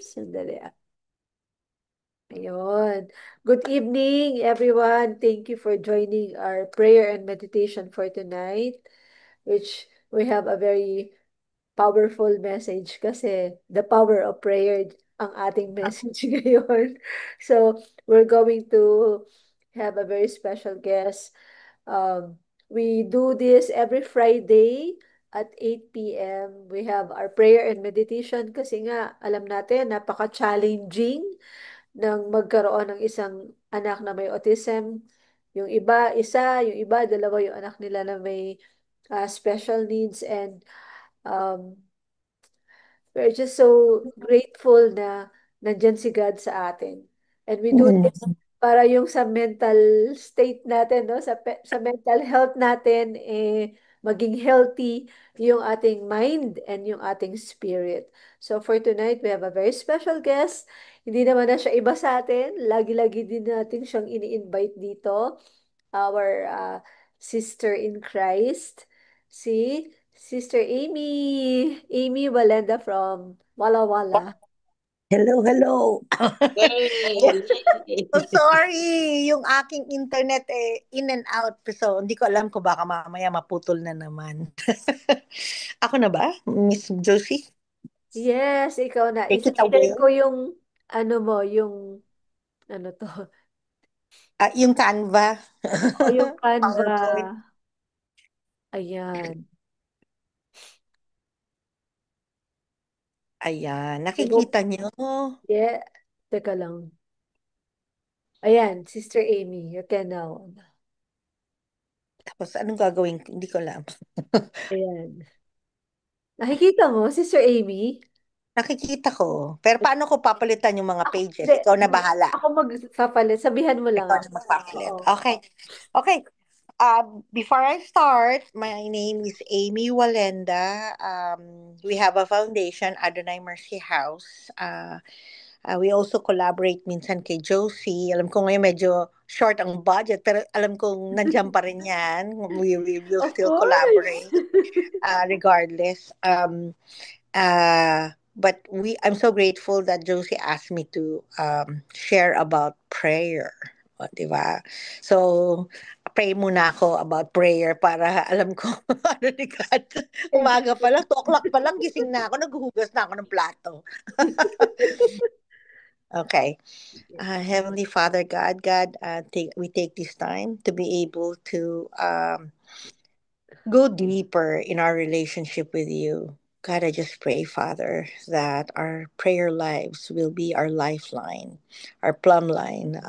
Sandali ah. Ayun. Good evening, everyone. Thank you for joining our prayer and meditation for tonight, which we have a very powerful message kasi the power of prayer ang ating message ngayon. So, we're going to have a very special guest. We do this every Friday at 8 p.m. We have our prayer and meditation kasi nga, alam natin, napaka-challenging ng magkaroon ng isang anak na may autism. Yung iba, isa, yung iba, dalawa yung anak nila na may special needs and um, we're just so grateful na nandyan si God sa atin. And we do Mm. this para yung sa mental state natin, no? Sa mental health natin, maging healthy yung ating mind and yung ating spirit. So for tonight, we have a very special guest. Hindi naman na siya iba sa atin. Lagi-lagi din natin siyang ini-invite dito. Our sister in Christ, si Sister Amy. Amy Walenda from Walla Walla. Hello, hello. Yay! So sorry, yung aking internet in and out. So hindi ko alam ko baka mamaya maputol na naman. Ako na ba, Miss Josie? Yes, ikaw na. Take it I-share away. ko yung ano mo, yung ano to. Yung Canva. O yung Canva. PowerPoint. Ayan. Ayan, I hope, nakikita niyo. yeah. Teka lang. Ayan, Sister Amy, you can now. Tapos anong gagawin ko? Hindi ko alam. Ayan. Nakikita mo, Sister Amy? Nakikita ko. Pero paano ko papalitan yung mga Ako, pages? hindi. Ikaw na bahala. Ako magpapalit. Sabihan mo lang Ikaw ako. na magpapalit. Oo. Okay. Okay. Before I start, my name is Amy Walenda. We have a foundation, Adonai Mercy House. We also collaborate minsan kay Josie. Alam ko ngayon medyo short ang budget, pero alam kong nandiyan pa rin yan. We will Of still course. collaborate regardless. But I'm so grateful that Josie asked me to share about prayer. O, di ba? So, pray muna ako about prayer para alam ko ano ni God. Umaga pa lang, 2 o'clock pa lang, gising na ako, naghuhugas na ako ng plato. Okay. Heavenly Father God, we take this time to be able to go deeper in our relationship with you. God, I just pray, Father, that our prayer lives will be our lifeline, our plumb line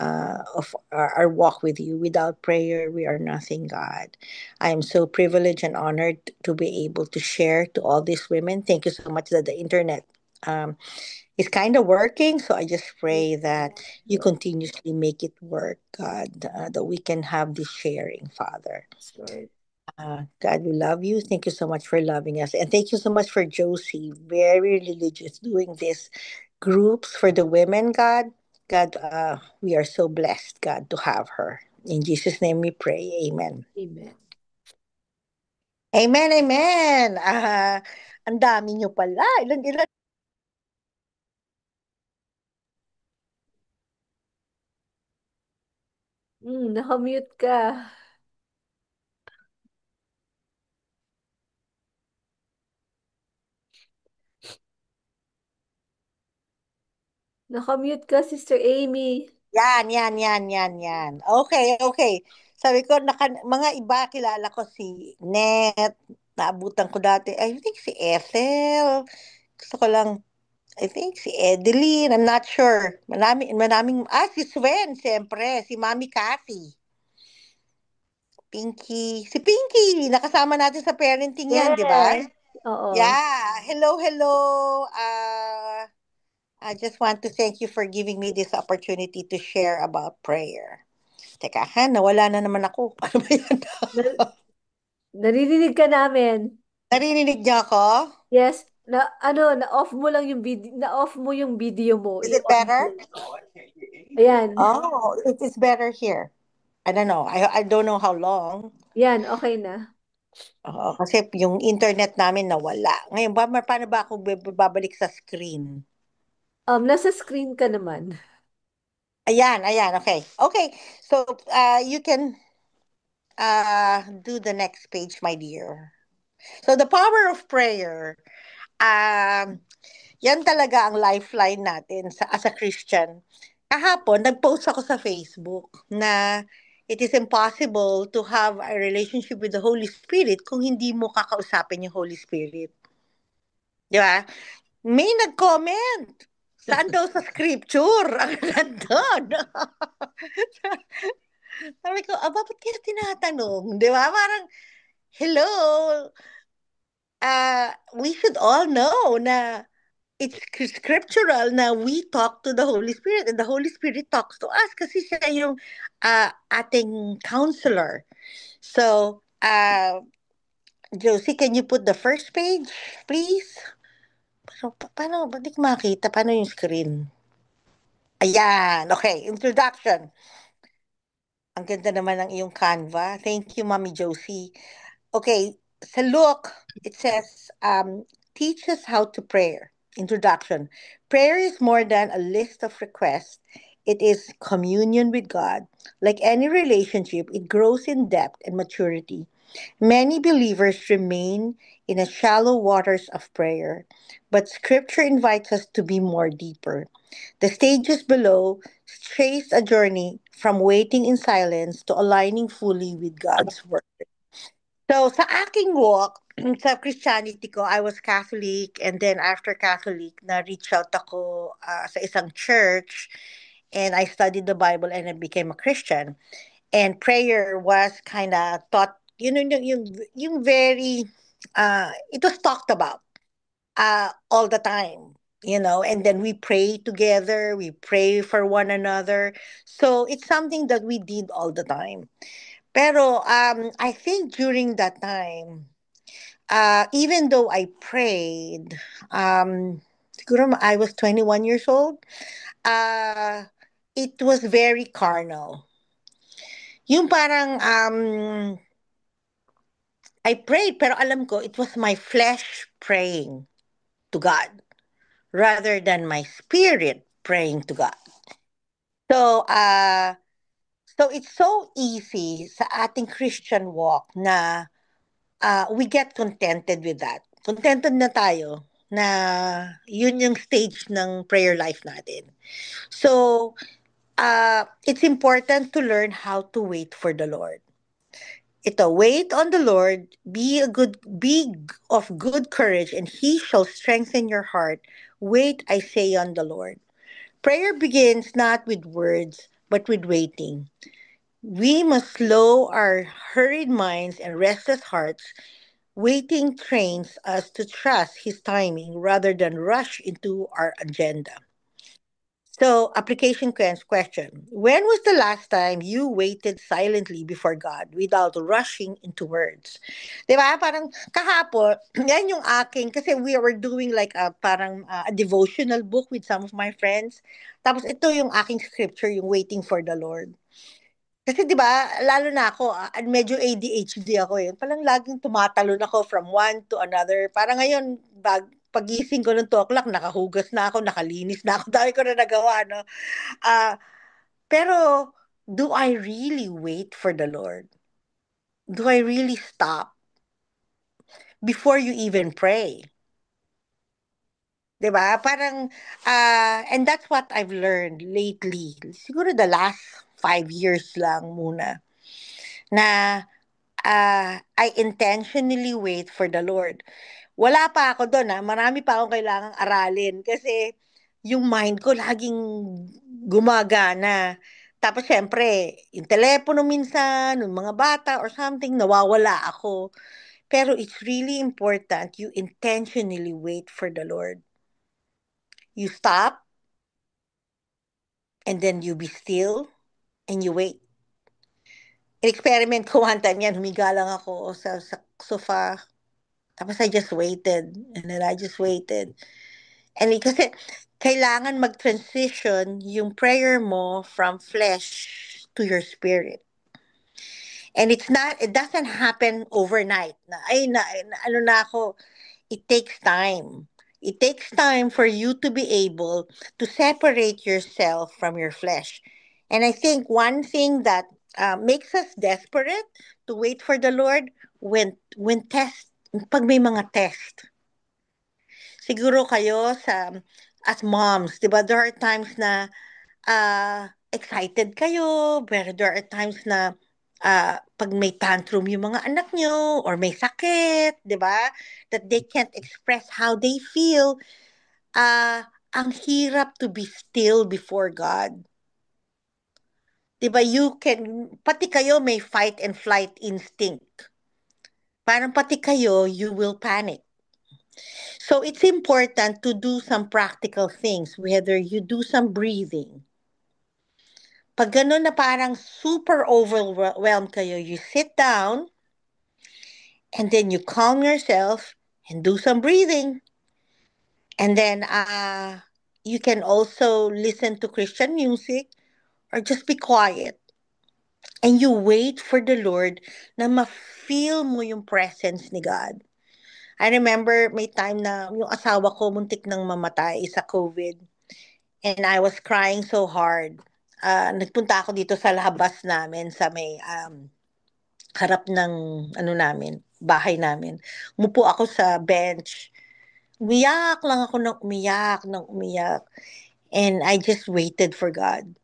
of our walk with you. Without prayer, we are nothing, God. I am so privileged and honored to be able to share to all these women. Thank you so much that the internet is kind of working. So I just pray that you continuously make it work, God, that we can have this sharing, Father. Yes, Lord. God, we love you. Thank you so much for loving us. And thank you so much for Josie, very religious, doing this groups for the women, God. God, we are so blessed, God, to have her. In Jesus' name we pray. Amen. Amen. Amen, amen. Ang dami nyo pala. Ilan? Nakamute ka. Nakamute ka, Sister Amy. Yan. Okay, okay. Sabi ko, mga iba kilala ko si Net, naabutan ko dati. I think si Ethel. Gusto ko lang, I think si Edeline, I'm not sure. Si Swen, siyempre, si Mami Cathy, si Pinky, nakasama natin sa parenting yan, di ba? Yes. Oo. Yeah, hello. I just want to thank you for giving me this opportunity to share about prayer. Teka ha, nawala na naman ako. Ano ba yan? Na- Naririnig ka namin. Narinig niyo ako? Yes. Na-off mo lang yung video, na-off mo yung video mo, Is yung it better? audio. Ayan. Oh, it is better here. I don't know. I don't know how long. Yan, okay na. Oo, kasi yung internet namin nawala. Ngayon, paano ba ako babalik sa screen? Nasa screen ka naman. Ayan, ayan, okay. Okay, so you can do the next page, my dear. So the power of prayer, um, yan talaga ang lifeline natin as a Christian. Kahapon, nag-post ako sa Facebook na it is impossible to have a relationship with the Holy Spirit kung hindi mo kakausapin yung Holy Spirit. Di ba? May nag-comment. Saan daw sa scripture? Ang nandun. Sabi ko, bakit kaya tinatanong? Di ba? Parang, hello, we should all know na it's scriptural na we talk to the Holy Spirit and the Holy Spirit talks to us kasi siya yung ating counselor. So, Josie, can you put the first page, please? So, paano, ba't di ko makita? Paano yung screen? Ayan, okay, introduction. Ang ganda naman ng iyong Canva. Thank you, Mommy Josie. Okay, sa look, it says, teach us how to pray. Introduction. Prayer is more than a list of requests. It is communion with God. Like any relationship, it grows in depth and maturity. Many believers remain in a shallow waters of prayer, but scripture invites us to be more deeper. The stages below trace a journey from waiting in silence to aligning fully with God's word. So, sa aking walk, sa Christianity ko, I was Catholic and then after Catholic, na-reach out ako sa isang church and I studied the Bible and I became a Christian. And prayer was kind of taught, yung very, it was talked about all the time. And then we pray together, we pray for one another. So it's something that we did all the time. Pero I think during that time, even though I prayed, siguro I was 21 years old, uh, it was very carnal. Yung parang I prayed pero alam ko it was my flesh praying to God rather than my spirit praying to God. So so it's so easy sa ating Christian walk na we get contented with that. Contented na tayo na yun yung stage ng prayer life natin. So, it's important to learn how to wait for the Lord. Ito, wait on the Lord, be of good courage, and He shall strengthen your heart. Wait, I say, on the Lord. Prayer begins not with words, but with waiting. We must slow our hurried minds and restless hearts. Waiting trains us to trust His timing rather than rush into our agenda. So, application question. When was the last time you waited silently before God without rushing into words? Di ba? Parang kahapon, yan yung aking, kasi we were doing like a, parang a devotional book with some of my friends. Tapos ito yung aking scripture, yung waiting for the Lord. Kasi 'di ba, lalo na ako, medyo ADHD ako, eh. Parang laging tumatalon ako from one to another. Parang ngayon, pagising ko ng 2 o'clock, nakahugas na ako, nakalinis na ako, dami ko na nagawa, no? Ah, pero do I really wait for the Lord? Do I really stop before you even pray? 'Di ba? Parang, and that's what I've learned lately. Siguro the last 5 years lang muna na I intentionally wait for the Lord. Wala pa ako doon, marami pa akong kailangang aralin kasi yung mind ko laging gumagana. Tapos siyempre, yung telepono minsan, yung mga bata or something, nawawala ako. Pero it's really important you intentionally wait for the Lord. You stop and then you be still and you wait. In-experiment ko one time yan, humiga lang ako sa sofa. Tapos I just waited. And then I just waited. And kasi kailangan mag-transition yung prayer mo from flesh to your spirit. And it doesn't happen overnight. Ano na ako, it takes time. It takes time for you to be able to separate yourself from your flesh. And I think one thing that makes us desperate to wait for the Lord when pag may mga test. Siguro kayo as moms, 'di ba? There are times na excited kayo, pero there are times na pag may tantrum yung mga anak nyo or may sakit, 'di ba? That they can't express how they feel. Ang hirap to be still before God. 'Di ba? Pati kayo may fight and flight instinct. Parang pati kayo, you will panic. So it's important to do some practical things, whether you do some breathing. Pag gano'n na parang super overwhelmed kayo, you sit down and then you calm yourself and do some breathing. And then you can also listen to Christian music or just be quiet. And you wait for the Lord na ma-feel mo yung presence ni God. I remember may time na yung asawa ko muntik nang mamatay sa COVID. And I was crying so hard. Nagpunta ako dito sa labas namin sa may harap ng ano namin, bahay namin. Umupo ako sa bench. Umiyak lang ako ng umiyak. And I just waited for God.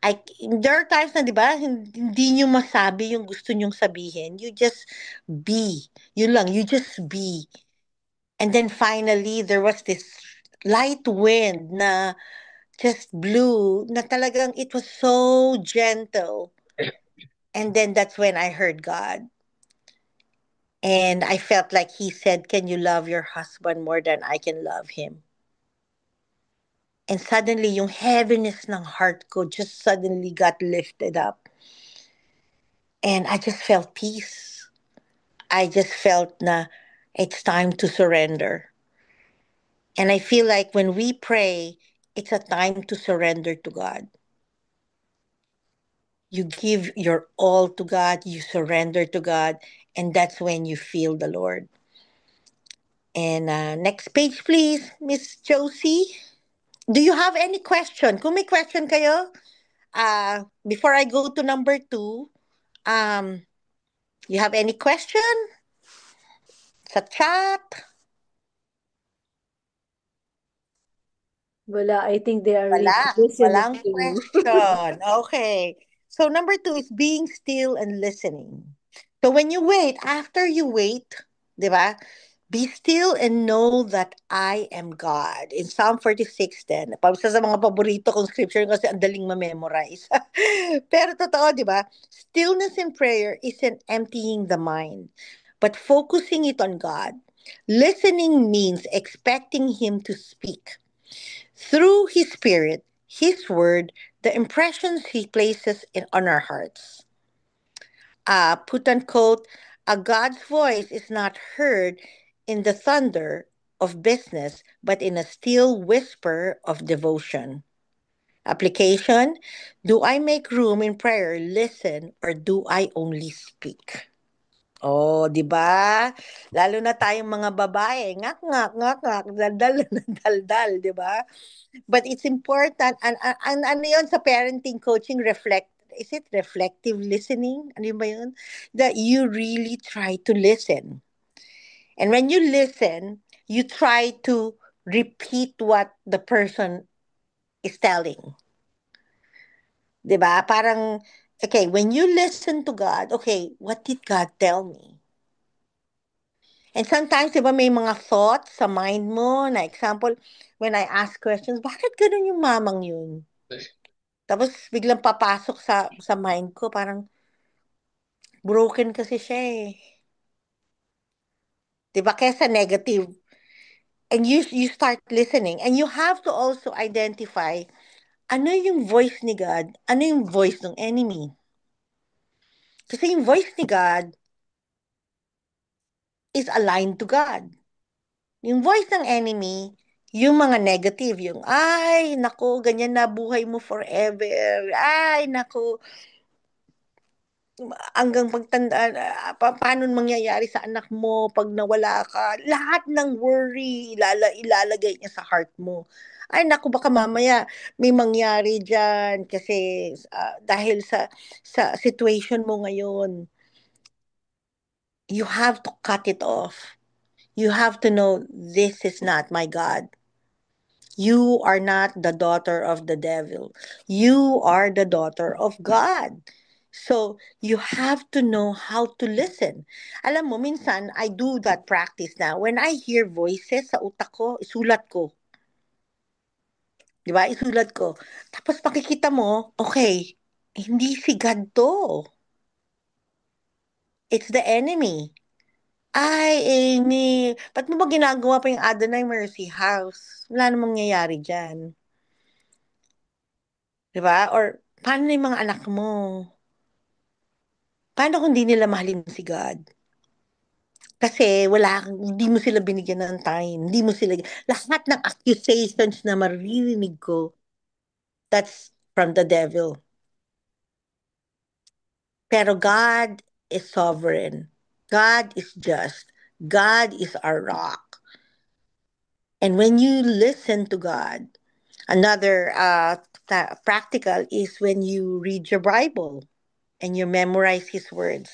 There are times na, di ba, hindi nyo masabi yung gusto nyong sabihin. You just be. Yun lang, you just be. And then finally, there was this light wind na just blew, na talagang it was so gentle. And then that's when I heard God. And I felt like he said, "Can you love your husband more than I can love him?" And suddenly, yung heaviness ng heart ko just suddenly got lifted up. And I just felt peace. I just felt na it's time to surrender. And I feel like when we pray, it's a time to surrender to God. You give your all to God, you surrender to God, and that's when you feel the Lord. And next page, please, Miss Josie. Do you have any question? Kung may question kayo, before I go to number two, um, you have any question sa chat? Wala, I think they are really Wala. listening Walang to you. question. Okay. So number two is being still and listening. So when you wait, after you wait, di ba? Be still and know that I am God. In Psalm 46:10. Isa sa mga paborito kong scripture kasi ang daling ma-memorize. Pero totoo, di ba? Stillness in prayer isn't emptying the mind, but focusing it on God. Listening means expecting Him to speak through His Spirit, His Word, the impressions He places on our hearts. Put unquote, a God's voice is not heard in the thunder of business, but in a still whisper of devotion. Application: do I make room in prayer, listen, or do I only speak? Oh, 'di ba? Lalo na tayong mga babae, ngak ngak ngak ngak, daldal na daldal, 'di ba? But it's important, and ano yun sa parenting coaching, is it reflective listening? Ano yun ba yun? That you really try to listen. And when you listen, you try to repeat what the person is telling. 'Di ba? Parang, okay, when you listen to God, okay, what did God tell me? And sometimes, 'di ba, may mga thoughts sa mind mo, na example, when I ask questions, bakit ganun yung mamang yun? Tapos biglang papasok sa mind ko, parang broken kasi siya eh. 'Di ba? Kaya sa negative. And you start listening. And you have to also identify ano yung voice ni God, ano yung voice ng enemy. Kasi yung voice ni God is aligned to God. Yung voice ng enemy, yung mga negative, yung, ay, naku, ganyan na buhay mo forever. Ay, naku, hanggang pagtanda, paano mangyayari sa anak mo pag nawala ka. Lahat ng worry, ilalagay niya sa heart mo. Ay, naku, baka mamaya may mangyari dyan kasi dahil sa situation mo ngayon, you have to cut it off. You have to know this is not my God. You are not the daughter of the devil. You are the daughter of God. So, you have to know how to listen. Alam mo, minsan, I do that practice now. When I hear voices sa utak ko, isulat ko. Di ba? Isulat ko. Tapos makikita mo, okay, hindi si God to. It's the enemy. Ay, Amy, ba't mo ba ginagawa pa yung Adonai Mercy House? Wala namang nangyayari dyan. 'Di ba? Or paano na yung mga anak mo? Paano kung hindi nila mahalin si God? Kasi hindi mo sila binigyan ng time. Hindi mo sila, lahat ng accusations na maririnig ko, that's from the devil. Pero God is sovereign. God is just. God is our rock. And when you listen to God, another practical is when you read your Bible and you memorize His words.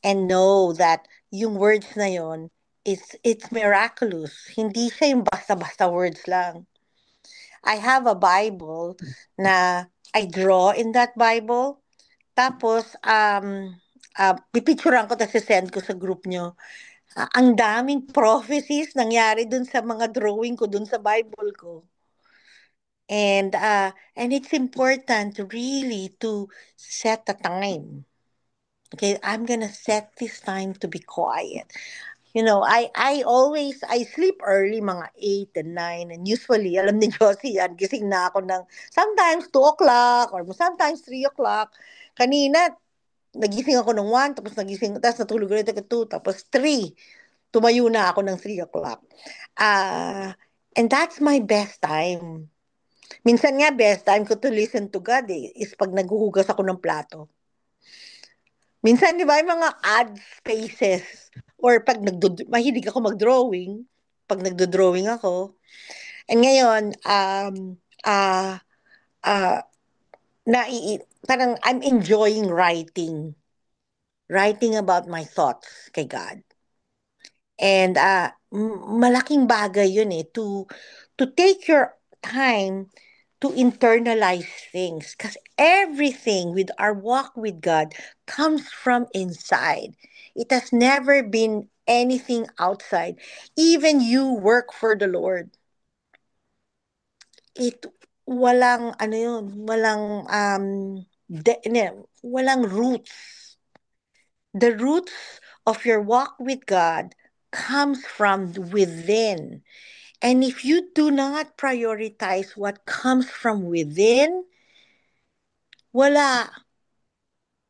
And know that yung words na yon, it's miraculous. Hindi siya yung basta-basta words lang. I have a Bible na I draw in that Bible. Tapos, pipicturean ko tapos send ko sa group nyo. Ang daming prophecies nangyari dun sa mga drawing ko dun sa Bible ko. And it's important to really to set a time. Okay, I'm gonna set this time to be quiet. I sleep early, mga 8 and 9. And usually, alam ni Josie yan, gising na ako ng sometimes 2 o'clock or sometimes 3 o'clock. Kanina, nagising ako ng 1, tapos natulog ulit ako 2, tapos 3. Tumayo na ako ng 3 o'clock. And that's my best time. Minsan nga, best time ko to listen to God is pag naghuhugas ako ng plato. Minsan, di ba, yung mga ad spaces or pag mahilig ako mag-drawing, pag nagdo-drawing ako. And ngayon, uh, uh, parang I'm enjoying writing about my thoughts kay God. And malaking bagay yun to take your time to internalize things. Because everything with our walk with God comes from inside. It has never been anything outside. Even you work for the Lord. It walang ano yun, walang roots. The roots of your walk with God comes from within. And if you do not prioritize what comes from within, wala.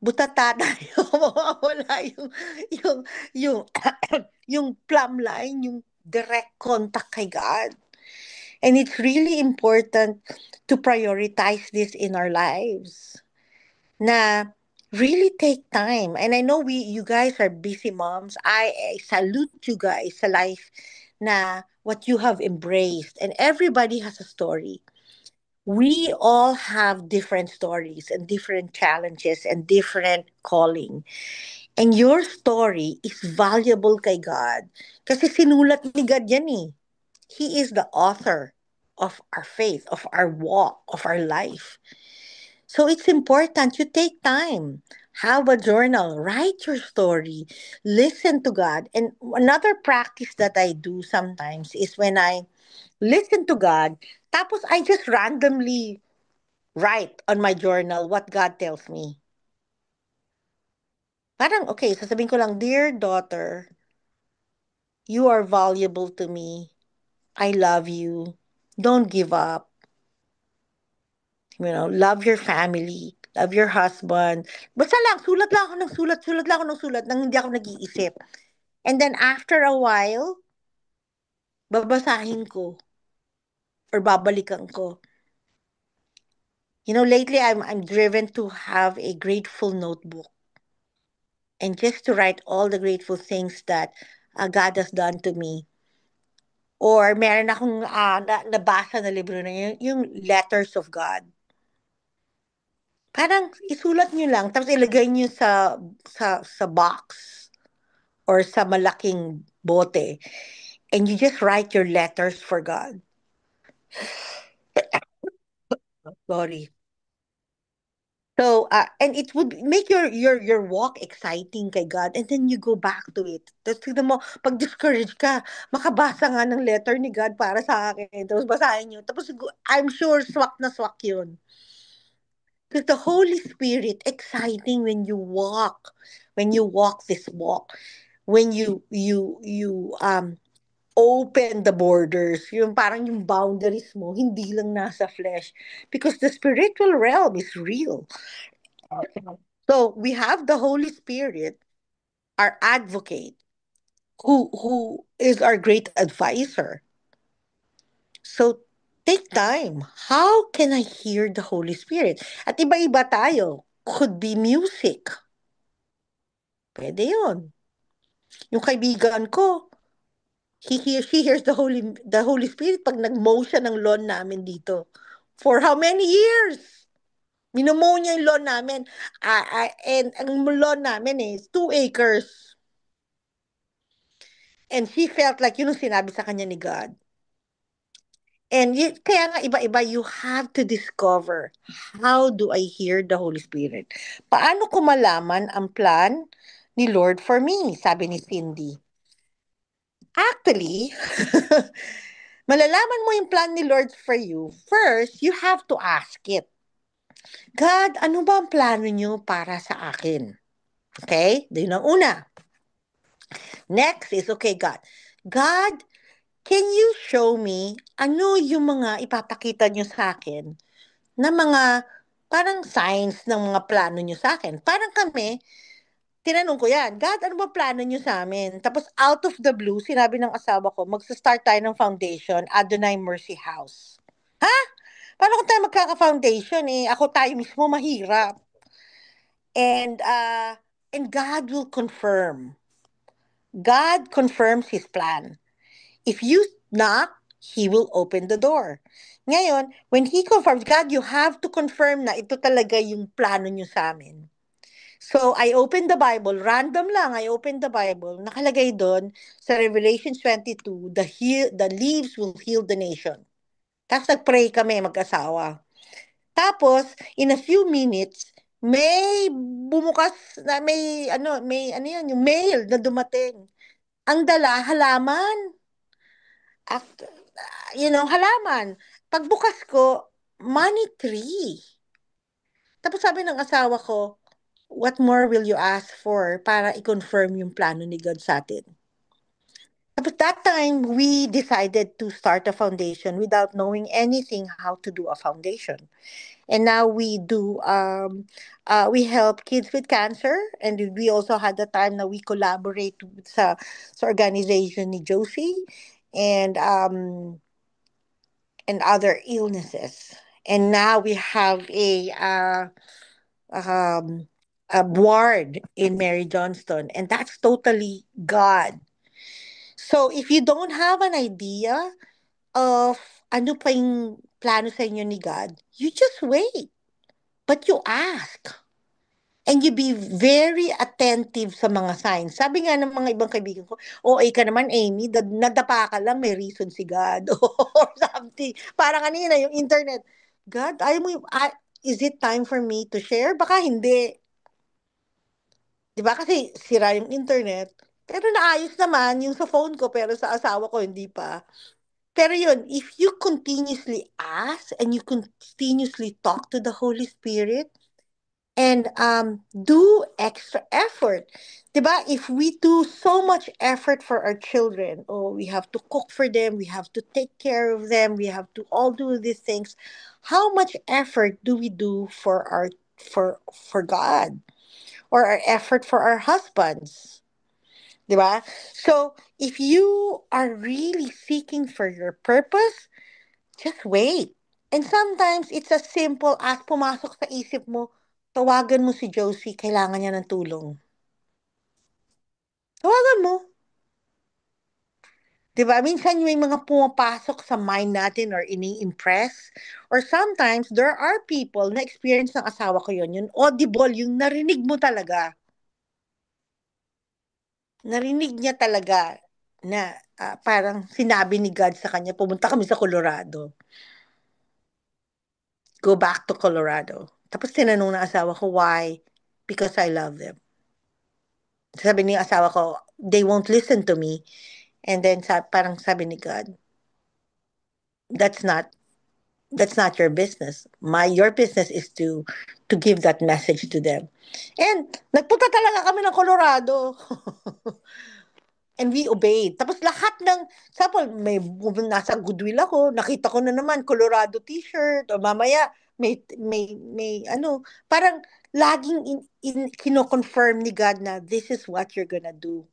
Butata tayo. Wala yung, yung, yung plumb line, yung direct contact kay God. And it's really important to prioritize this in our lives. Na really take time. And I know you guys are busy moms. I salute you guys sa life na what you have embraced. And everybody has a story. We all have different stories and different challenges and different calling. And your story is valuable kay God. Kasi sinulat ni God yan eh. He is the author of our faith, of our walk, of our life. So it's important you take time. Have a journal, write your story, listen to God. And another practice that I do sometimes is when I listen to God, tapos I just randomly write on my journal what God tells me. Parang, okay, sasabihin ko lang, Dear daughter, you are valuable to me. I love you. Don't give up. Love your family. Love your husband. Basta lang, sulat lang ako ng sulat nang hindi ako nag-iisip. And then after a while, babasahin ko or babalikan ko. Lately I'm driven to have a grateful notebook and just to write all the grateful things that God has done to me. Or meron akong nabasa na libro na yun, yung Letters of God. Parang isulat nyo lang, tapos ilagay nyo sa box or sa malaking bote. And you just write your letters for God. Sorry. So, and it would make your walk exciting kay God, and then you go back to it. Tapos tignan mo, pag discouraged ka, makabasa nga ng letter ni God para sa akin. Tapos basahin nyo. Tapos I'm sure swak na swak yun. Because the Holy Spirit, exciting when you walk this walk, when you open the borders, yung parang yung boundaries mo, hindi lang nasa flesh. Because the spiritual realm is real. So we have the Holy Spirit, our advocate, who is our great advisor. So take time. How can I hear the Holy Spirit? At iba-iba tayo. Could be music. Pwede yun. Yung kaibigan ko, she hears the Holy Spirit pag nag-mow siya ng lawn namin dito. For how many years? Minomow niya yung lawn namin. And ang lawn namin is 2 acres. And she felt like yun ang sinabi sa kanya ni God. And kaya nga iba-iba, you have to discover, how do I hear the Holy Spirit? Paano ko malaman ang plan ni Lord for me? Sabi ni Cindy. Actually, malalaman mo yung plan ni Lord for you, first, you have to ask it. God, ano ba ang plano niyo para sa akin? Okay? Yun ang una. Next is, okay, God. God, can you show me ano yung mga ipapakita niyo sa akin na mga parang signs ng mga plano niyo sa akin? Parang kami, tinanong ko yan, God, ano ba plano niyo sa amin? Tapos out of the blue, sinabi ng asawa ko, magsa-start tayo ng foundation, Adonai Mercy House. Ha? Paano kung tayo magkaka-foundation eh? Ako tayo mismo mahirap. And, and God will confirm. God confirms His plan. If you knock, He will open the door. Ngayon, when He confirms, God, you have to confirm na ito talaga yung plano niyo sa amin. So, I opened the Bible, random lang, I opened the Bible, nakalagay doon sa Revelation 22, the leaves will heal the nation. Tapos nag-pray kami mag-asawa. Tapos, in a few minutes, may bumukas na may ano yan, yung mail na dumating. Ang dala, halaman. After, halaman. Pagbukas ko, money tree. Tapos sabi ng asawa ko, what more will you ask for para i-confirm yung plano ni God sa atin? Tapos that time, we decided to start a foundation without knowing anything how to do a foundation. And now we help kids with cancer, and we also had the time that we collaborate with sa organization ni Josie, and and other illnesses. And now we have um, a ward in Mary Johnston, and that's totally God. So if you don't have an idea of ano pa yung plano sa inyo ni God, you just wait. But you ask. And you be very attentive sa mga signs. Sabi nga ng mga ibang kaibigan ko, OA ka naman, Amy, nadapa ka lang, may reason si God. Or something. Parang kanina, yung internet. God, is it time for me to share? Baka hindi. Di ba? Kasi sira yung internet. Pero naayos naman yung sa phone ko, pero sa asawa ko, hindi pa. Pero yun, if you continuously ask and you continuously talk to the Holy Spirit, and do extra effort. 'Di ba? If we do so much effort for our children, oh, we have to cook for them, we have to take care of them, we have to all do these things. How much effort do we do for God, or our effort for our husbands? 'Di ba? So, if you are really seeking for your purpose, just wait. And sometimes, it's as simple as pumasok sa isip mo, tawagan mo si Josie, kailangan niya ng tulong. Tawagan mo. 'Di ba? Minsan may mga pumapasok sa mind natin or ini-impress. Or sometimes, there are people na experience ng asawa ko yun. Yung audible, yung narinig mo talaga. Narinig niya talaga na parang sinabi ni God sa kanya, pumunta kami sa Colorado. Go back to Colorado. Tapos tinanong ng asawa ko, why? Because I love them. Sabi ni asawa ko, they won't listen to me. And then parang sabi ni God, that's not that's not your business. Your business is to give that message to them. And nagpunta talaga kami ng Colorado. And we obeyed. Tapos lahat ng, sample, nasa Goodwill ako, nakita ko na naman, Colorado t-shirt, o mamaya, ano, parang laging kino-confirm ni God na this is what you're gonna do.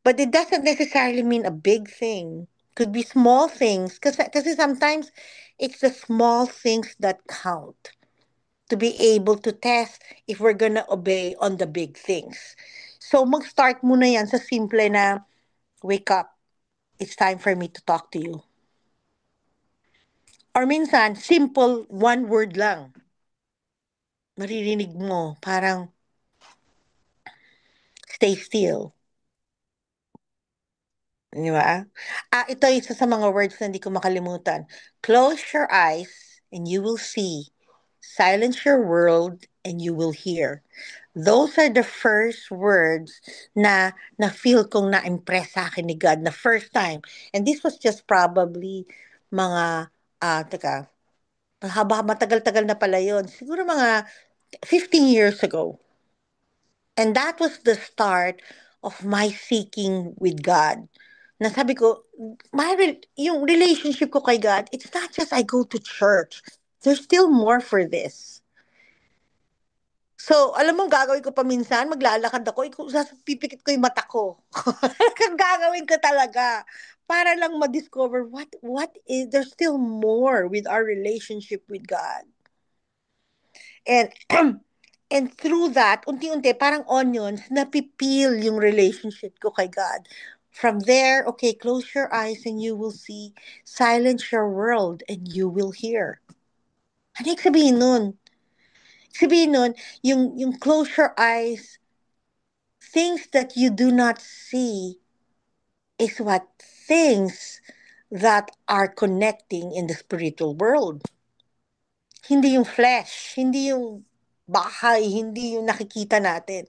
But it doesn't necessarily mean a big thing. Could be small things. Kasi sometimes, it's the small things that count to be able to test if we're gonna obey on the big things. So, mag-start muna yan sa simple na, wake up. It's time for me to talk to you. Or minsan, simple, one word lang. Maririnig mo, parang, stay still. Di ba? Ito isa sa mga words na hindi ko makalimutan. Close your eyes and you will see. Silence your world and you will hear. Those are the first words na feel kong na-impress sa akin ni God na first time. And this was just probably mga, teka, matagal-tagal na pala yun. Siguro mga 15 years ago. And that was the start of my seeking with God. Na sabi ko, yung relationship ko kay God, it's not just I go to church. There's still more for this. So, alam mo, gagawin ko pa minsan, maglalakad ako, pipikit ko yung mata ko. Gagawin ko talaga. Para lang ma-discover there's still more with our relationship with God. And and through that, unti-unti, parang onions, napipil yung relationship ko kay God. From there, okay, close your eyes and you will see. Silence your world and you will hear. Ano yung sabihin nun? Sabihin nun, yung close your eyes, things that you do not see is what things that are connecting in the spiritual world. Hindi yung flesh, hindi yung bahay, hindi yung nakikita natin.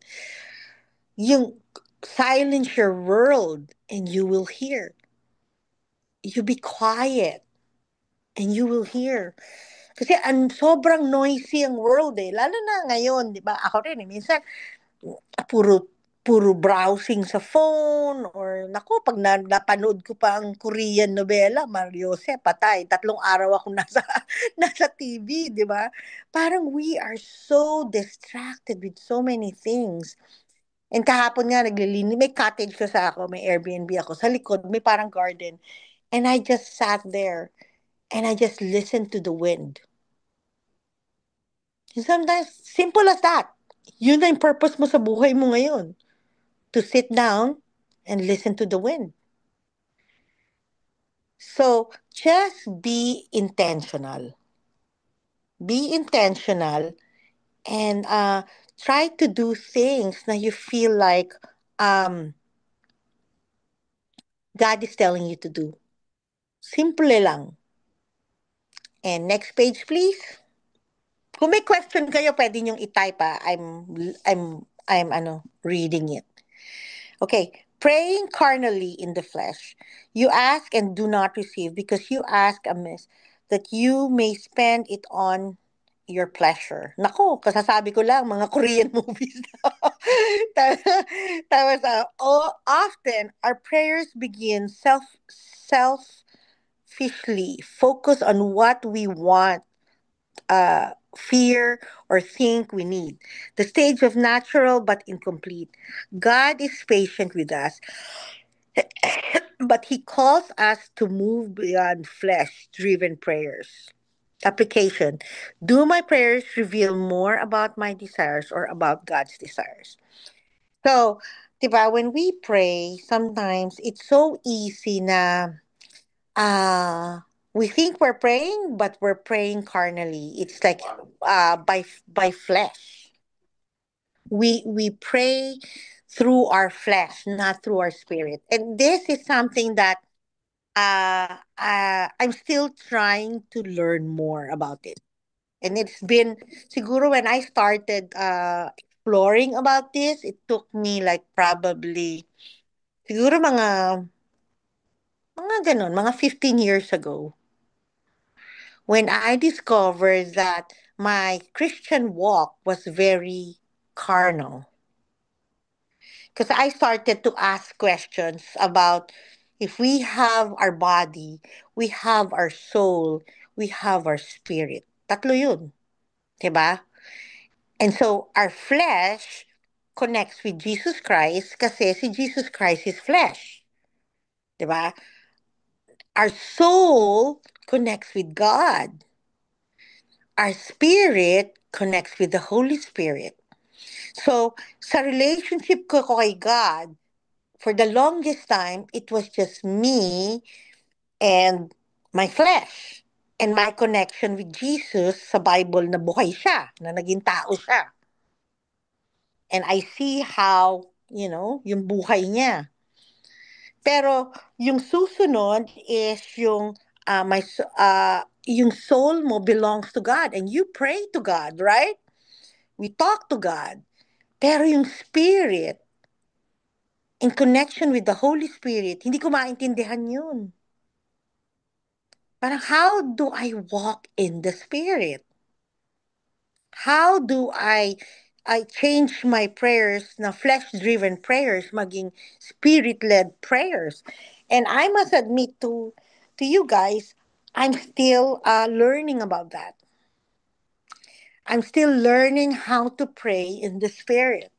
Yung silence your world and you will hear. You be quiet and you will hear. Kasi sobrang noisy ang world eh. Lalo na ngayon, di ba? Ako rin eh. Minsan, puro puro browsing sa phone or nako pag napanood ko pa ang Korean novela Mario Jose patay 3 araw ako nasa nasa TV, di ba? Parang we are so distracted with so many things. And kahapon nga naglilinis, may cottage ko sa ako, may Airbnb ako. Sa likod, may parang garden. And I just sat there and I just listened to the wind. And sometimes, simple as that. Yun na yung purpose mo sa buhay mo ngayon. To sit down and listen to the wind. So, just be intentional. Be intentional and try to do things that you feel like um, God is telling you to do. Simple lang. And next page, please. Kung may question kayo, pwede niyong i-type pa. I'm reading it. Okay. Praying carnally in the flesh. You ask and do not receive because you ask amiss that you may spend it on your pleasure. Nako, kasasabi ko lang, mga Korean movies. Tapos, often, our prayers begin selfishly, focus on what we want, fear, or think we need. The stage of natural but incomplete. God is patient with us, but He calls us to move beyond flesh driven prayers. Application. Do my prayers reveal more about my desires or about God's desires? So, 'di ba, when we pray, sometimes it's so easy na we think we're praying, but we're praying carnally. It's like by flesh. We pray through our flesh, not through our spirit. And this is something that I'm still trying to learn more about it. And it's been, siguro when I started exploring about this, it took me like probably, siguro mga ganun, mga 15 years ago, when I discovered that my Christian walk was very carnal. Because I started to ask questions about if we have our body, we have our soul, we have our spirit. Tatlo yun. 'Di ba? And so our flesh connects with Jesus Christ kasi si Jesus Christ is flesh. 'Di ba? Our soul connects with God. Our spirit connects with the Holy Spirit. So, sa relationship ko kay God, for the longest time, it was just me and my flesh. And my connection with Jesus sa Bible na buhay siya, na naging tao siya. And I see how, yung buhay niya. Pero yung susunod is yung soul mo belongs to God and you pray to God, right? We talk to God. Pero yung spirit, in connection with the Holy Spirit, hindi ko maintindihan yun. Parang how do I walk in the spirit? How do I change my prayers na flesh-driven prayers maging spirit-led prayers? And I must admit to you guys, I'm still learning about that. I'm still learning how to pray in the spirit.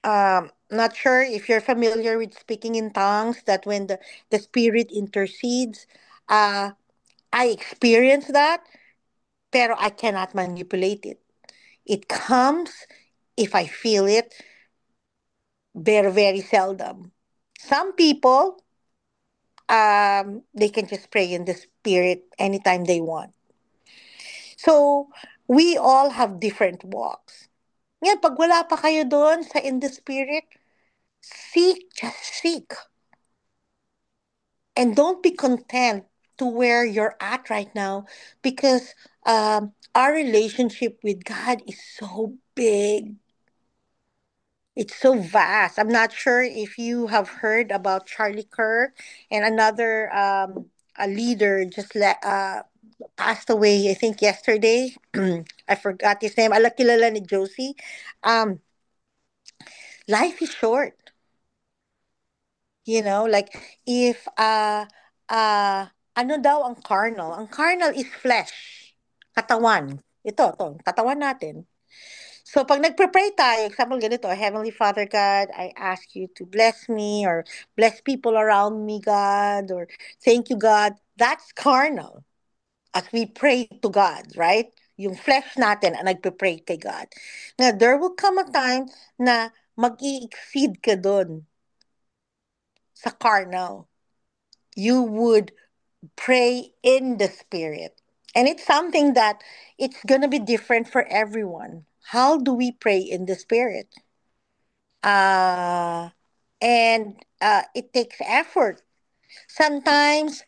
Not sure if you're familiar with speaking in tongues, that when the spirit intercedes, uh, I experience that, pero I cannot manipulate it. It comes if I feel it, very, very seldom. Some people, they can just pray in the spirit anytime they want. So, we all have different walks. Ngayon, pag wala pa kayo doon sa in the spirit, seek, just seek. And don't be content to where you're at right now because our relationship with God is so big. It's so vast. I'm not sure if you have heard about Charlie Kirk and another a leader passed away, I think yesterday. I forgot his name. Ala kilala ni Josie. Um, Life is short. Like if ano daw ang carnal? Ang carnal is flesh. Katawan. Ito, katawan natin. So, pag nagpe-pray tayo, example ganito, Heavenly Father God, I ask you to bless me or bless people around me, God, or thank you, God. That's carnal. As we pray to God, right? Yung flesh natin ang nagpe-pray kay God. Now, there will come a time na mag-i-exceed ka dun sa carnal. You would pray in the Spirit. And it's something that it's going to be different for everyone. How do we pray in the Spirit? uh, and it takes effort. Sometimes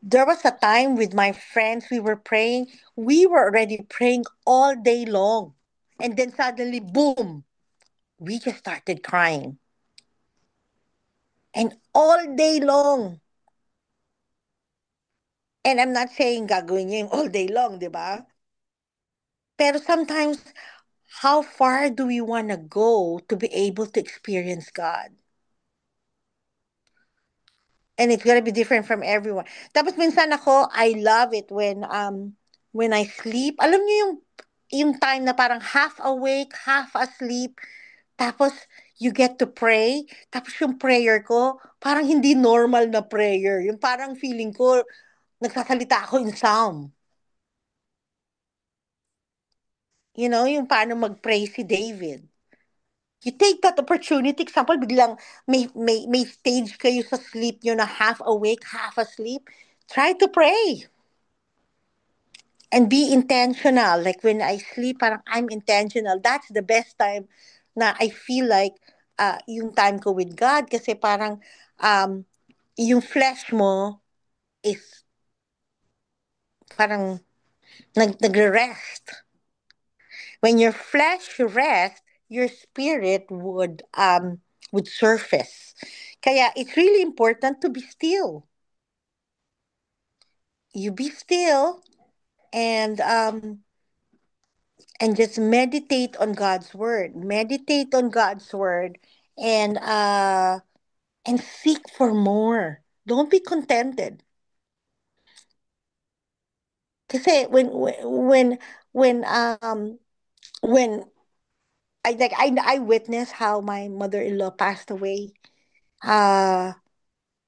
there was a time with my friends we were praying. We were already praying all day long, and then suddenly, boom! We just started crying, and all day long. And I'm not saying gagawin niyo yung all day long, di ba? Pero sometimes, how far do we want to go to be able to experience God? And it's gonna be different from everyone. Tapos minsan ako, I love it when I sleep. Alam niyo yung time na parang half awake, half asleep, tapos you get to pray, tapos yung prayer ko, parang hindi normal na prayer. Yung parang feeling ko, nagsasalita ako in psalm. Yung paano mag-pray si David. You take that opportunity. Example, biglang may stage kayo sa sleep nyo na half awake, half asleep. Try to pray and be intentional. Like when I sleep, parang I'm intentional. That's the best time na I feel like yung time ko with God kasi parang um, yung flesh mo is parang nagre-rest. When your flesh rests, your spirit would surface. Kaya it's really important to be still. You be still and and just meditate on God's word. Meditate on God's word and and seek for more. Don't be contented. Kasi when I witnessed how my mother-in-law passed away. Uh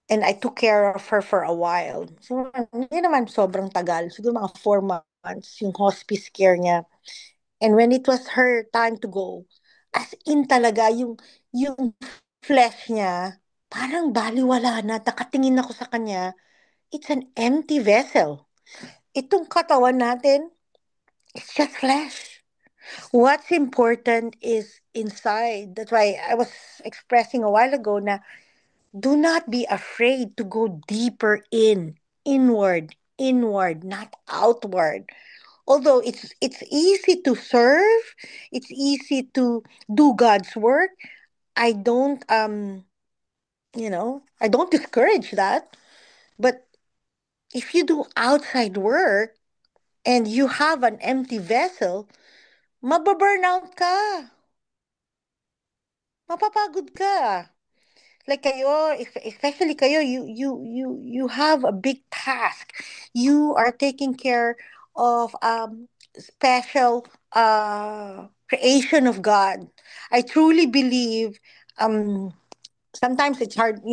and I took care of her for a while. So, hindi naman sobrang tagal. Siguro mga 4 months yung hospice care niya. And when it was her time to go, as in talaga, yung flesh niya, parang baliwala na. Nakatingin ako sa kanya, it's an empty vessel. Itong katawan natin, it's just flesh. What's important is inside. That's why I was expressing a while ago na do not be afraid to go deeper inward, not outward. Although it's easy to serve, it's easy to do God's work. I don't I don't discourage that. But if you do outside work and you have an empty vessel, mababurnout ka, mapapagod ka. Like kayo, especially kayo, you have a big task. You are taking care of special creation of God. I truly believe sometimes it's hard,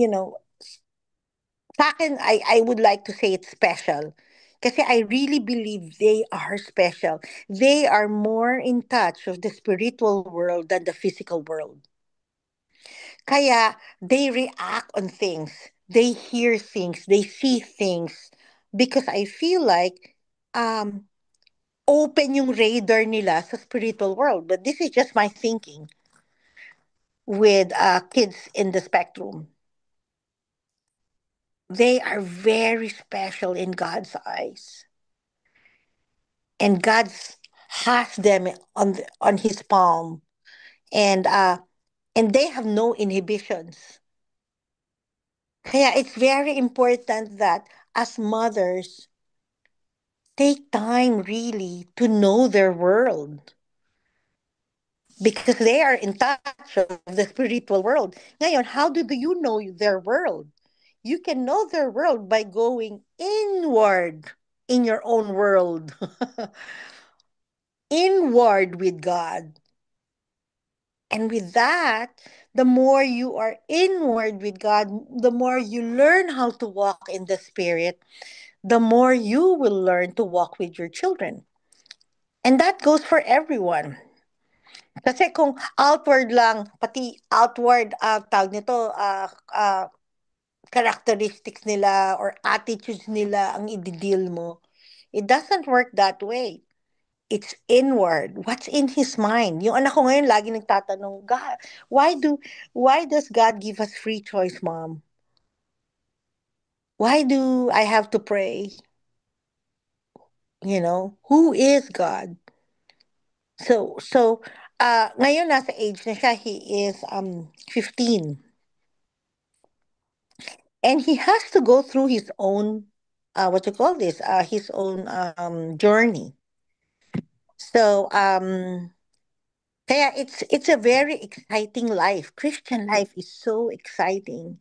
sa akin, I would like to say it's special. Kasi I really believe they are special. They are more in touch with the spiritual world than the physical world. Kaya they react on things, they hear things, they see things because I feel like um open yung radar nila sa spiritual world. But this is just my thinking with kids in the spectrum. They are very special in God's eyes. And God's has them on his palm and they have no inhibitions. Kaya it's very important that as mothers take time really to know their world because they are in touch of the spiritual world. Ngayon, how do you know their world? You can know their world by going inward in your own world, inward with God. And with that, the more you are inward with God, the more you learn how to walk in the Spirit, the more you will learn to walk with your children. And that goes for everyone. Kasi kung outward lang, pati outward, tawag nito, characteristics nila or attitudes nila ang i-deal mo, it doesn't work that way. It's inward. What's in his mind? Yung anak ko ngayon lagi nagtatanong, God, why does God give us free choice, mom? Why do I have to pray? Who is God? So ngayon nasa age na siya, he is 15. And he has to go through his own what you call this his own journey. So kaya it's a very exciting life. Christian life is so exciting.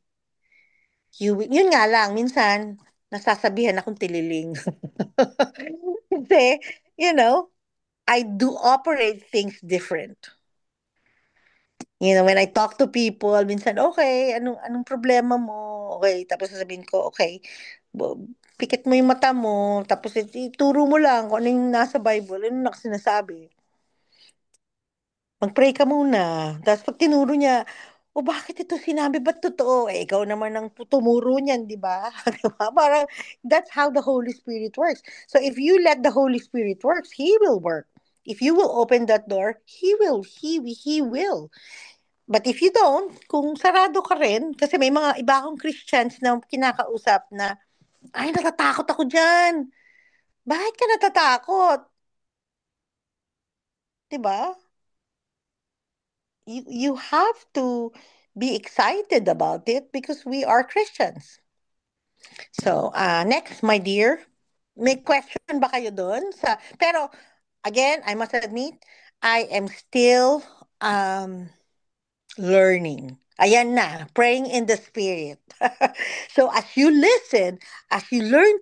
Yun nga lang minsan nasasabihan akong tililing. Kasi you know I do operate things different. When I talk to people, minsan, okay, anong problema mo? Okay, tapos sasabihin ko, okay, pikit mo yung mata mo, tapos ituro mo lang kung ano yung nasa Bible, ano na sinasabi. Mag-pray ka muna. Tapos pag tinuro niya, o bakit ito sinabi? Ba't totoo? Eh, ikaw naman ang tumuro niyan, di ba? Di ba? Parang, that's how the Holy Spirit works. So if you let the Holy Spirit works, He will work. If you will open that door, He will. But if you don't, kung sarado ka rin, kasi may mga iba akong Christians na kinakausap na, ay, natatakot ako dyan. Bakit ka natatakot? 'Di ba? You have to be excited about it because we are Christians. So, next, my dear, may question ba kayo doon sa pero again, I must admit, I am still learning. Ayan na, praying in the spirit. So as you learn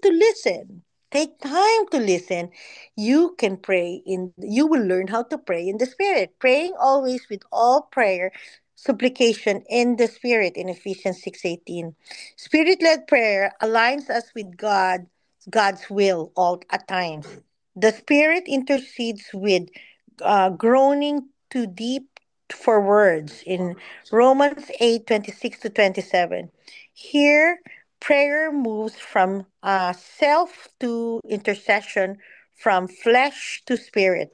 to listen, take time to listen, you will learn how to pray in the spirit. Praying always with all prayer, supplication in the spirit in Ephesians 6:18. Spirit-led prayer aligns us with God's will all at times. The spirit intercedes with groaning too deep for words in Romans 8:26 to 27. Here, prayer moves from self to intercession, from flesh to spirit.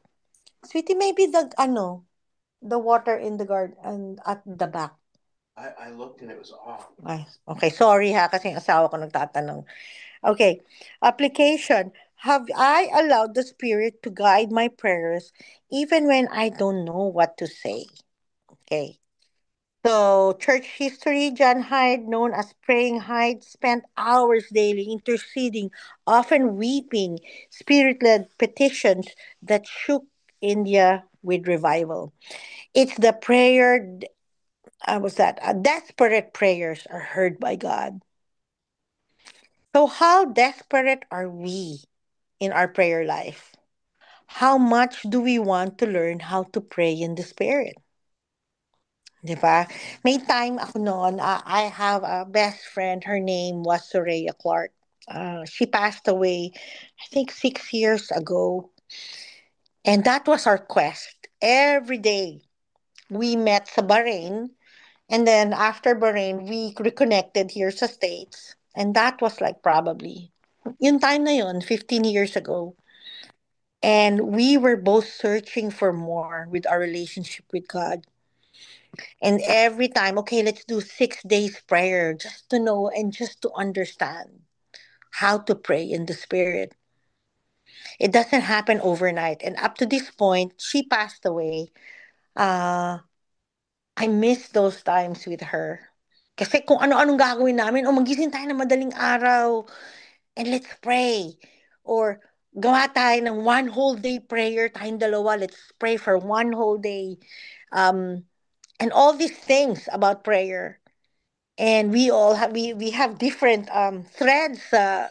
Sweetie, maybe the water in the garden and at the back. I looked and it was off. Ay, okay, sorry ha, kasi yung asawa ko nagtatanong. Okay, application. Have I allowed the Spirit to guide my prayers even when I don't know what to say? Okay. So, church history, John Hyde, known as Praying Hyde, spent hours daily interceding, often weeping, spirit led petitions that shook India with revival. It's the was that? Desperate prayers are heard by God. So, how desperate are we in our prayer life? How much do we want to learn how to pray in the Spirit? 'Di ba? May time ako noon, I have a best friend, her name was Soraya Clark. She passed away, I think 6 years ago. And that was our quest. Every day, we met sa Bahrain. And then after Bahrain, we reconnected here sa States. And that was like probably, yung time na yun, 15 years ago. And we were both searching for more with our relationship with God. And every time, okay, let's do 6 days prayer just to know and just to understand how to pray in the Spirit. It doesn't happen overnight. And up to this point, she passed away. Uh, I miss those times with her. Kasi kung ano-anong gagawin namin, o magising tayo ng madaling araw and let's pray. Or gawa tayo ng one whole day prayer, tayong dalawa, let's pray for one whole day. Um, and all these things about prayer. And we have different threads sa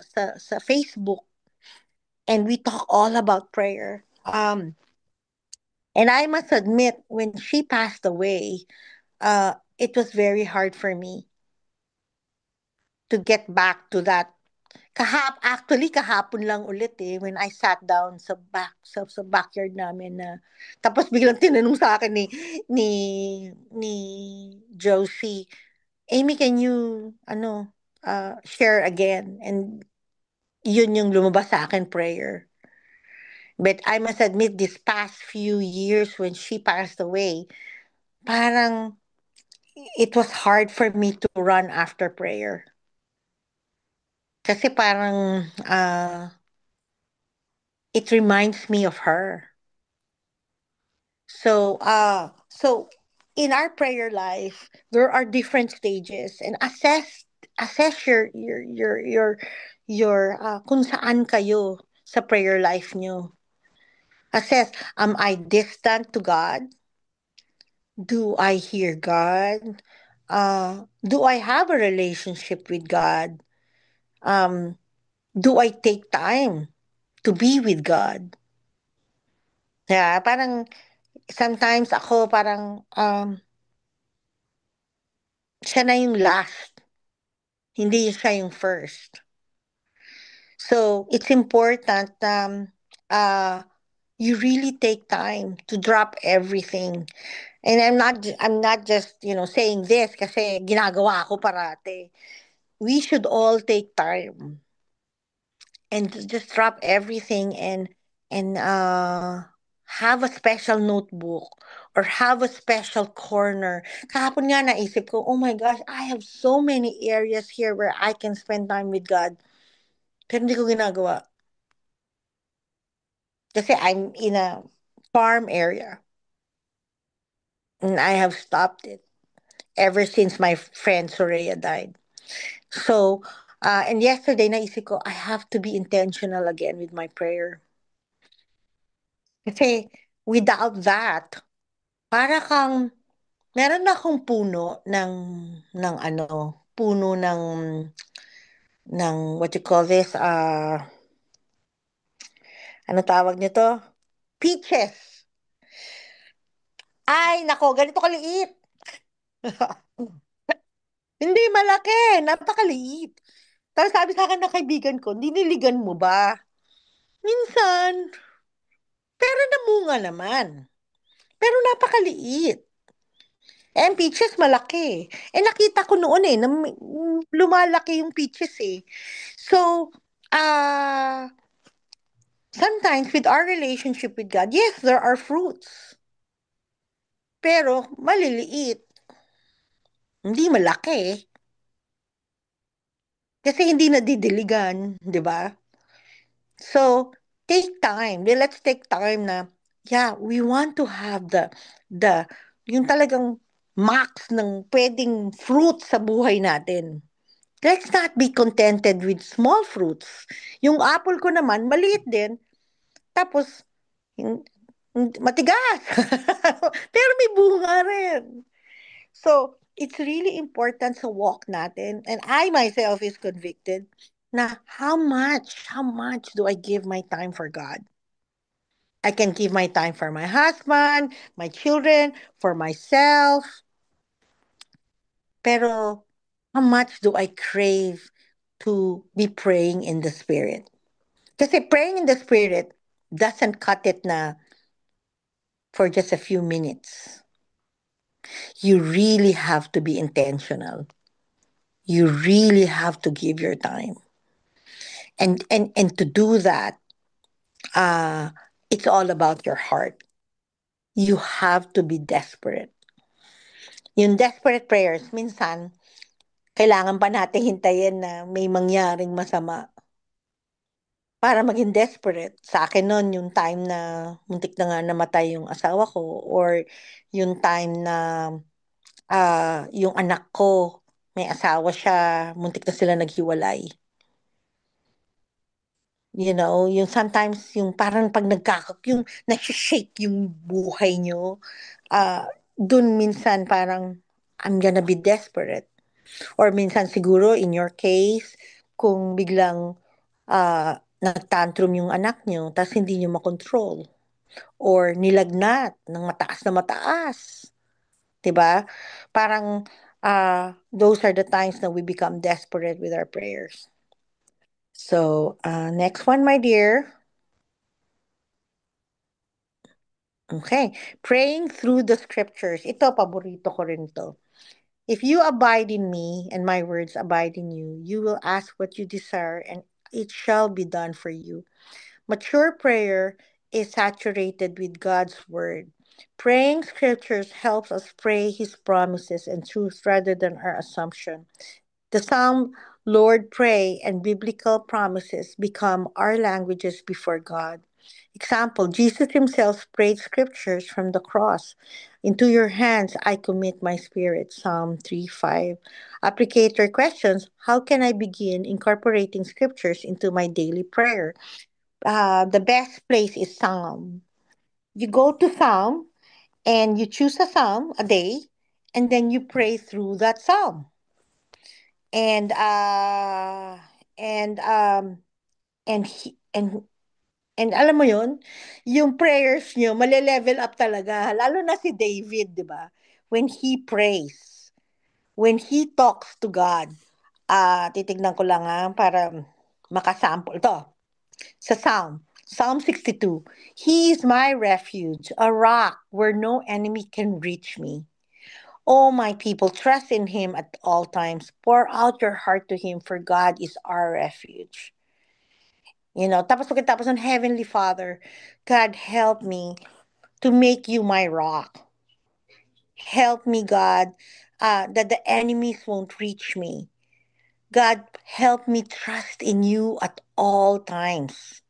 Facebook, and we talk all about prayer. And I must admit, when she passed away, it was very hard for me to get back to that. Actually kahapon lang ulit when I sat down sa backyard namin na tapos biglang tinanong sa akin ni Josie, Amy, can you share again? And yun yung lumabas sa akin prayer. But I must admit, this past few years when she passed away, parang it was hard for me to run after prayer. Kasi parang it reminds me of her. So in our prayer life, there are different stages and assess your kung saan kayo sa prayer life nyo. Assess, am I distant to God? Do I hear God? Do I have a relationship with God? Um, do I take time to be with God? Yeah, parang sometimes ako parang siya na yung last, hindi siya yung first. So it's important uh you really take time to drop everything. And I'm not just, saying this kasi ginagawa ko parate. We should all take time and just drop everything and have a special notebook or have a special corner. Kahapon nga naisip ko, oh my gosh, I have so many areas here where I can spend time with God. Pero hindi ko ginagawa. Kasi I'm in a farm area and I have stopped it ever since my friend Soraya died. So, and yesterday naisip ko, I have to be intentional again with my prayer. Kasi without that, para kang meron akong puno ng ano, puno ng what you call this, ano tawag nito? Peaches. Ay, nako, ganito kaliit. Hindi malaki, napakaliit. Tapos sabi sa akin ng kaibigan ko, diniligan mo ba? Minsan, pero namunga naman. Pero napakaliit. And peaches malaki. Eh nakita ko noon na lumalaki yung peaches eh. So, uh, sometimes with our relationship with God, yes, there are fruits. Pero maliliit. Hindi malaki. Kasi hindi nadidiligan, di ba? So, take time. Let's take time na, yeah, we want to have the, yung talagang max ng pwedeng fruit sa buhay natin. Let's not be contented with small fruits. Yung apple ko naman, maliit din. Tapos, matigas. Pero may bunga rin. So, it's really important sa walk natin. And I myself is convicted na how much do I give my time for God? I can give my time for my husband, my children, for myself. Pero how much do I crave to be praying in the Spirit? Kasi praying in the Spirit doesn't cut it na for just a few minutes. You really have to be intentional. You really have to give your time. And to do that, uh, it's all about your heart. You have to be desperate. Yung desperate prayers, minsan, kailangan pa natin hintayin na may mangyaring masama para maging desperate. Sa akin noon, yung time na muntik na nga namatay yung asawa ko or yung time na yung anak ko, may asawa siya, muntik na sila naghiwalay. Yung sometimes yung parang pag yung nag-shake yung buhay nyo, dun minsan parang I'm gonna be desperate. Or minsan siguro in your case, kung biglang nagtantrum yung anak nyo, tapos hindi nyo makontrol. Or nilagnat ng mataas na mataas. 'Di ba? Parang those are the times that we become desperate with our prayers. So, next one, my dear. Okay. Praying through the scriptures. Ito, paborito ko rin to. If you abide in me and my words abide in you, you will ask what you desire and it shall be done for you. Mature prayer is saturated with God's word. Praying scriptures helps us pray his promises and truth rather than our assumption. The Psalm, Lord, pray, and biblical promises become our languages before God. Example, Jesus himself prayed scriptures from the cross. Into your hands I commit my spirit. Psalm 3:5. Applicator questions: how can I begin incorporating scriptures into my daily prayer? The best place is Psalm. You go to Psalm and you choose a Psalm a day, and then you pray through that Psalm. And uh and um and he, and alam mo yun, yung prayers nyo, male-level up talaga. Lalo na si David, di ba? When he prays, when he talks to God, titignan ko lang para Makasample. Ito, sa Psalm 62. He is my refuge, a rock where no enemy can reach me. O my people, trust in him at all times. Pour out your heart to him, for God is our refuge. Tapos pagkatapos ng Heavenly Father, God help me to make you my rock. Help me, God, that the enemies won't reach me. God, help me trust in you at all times.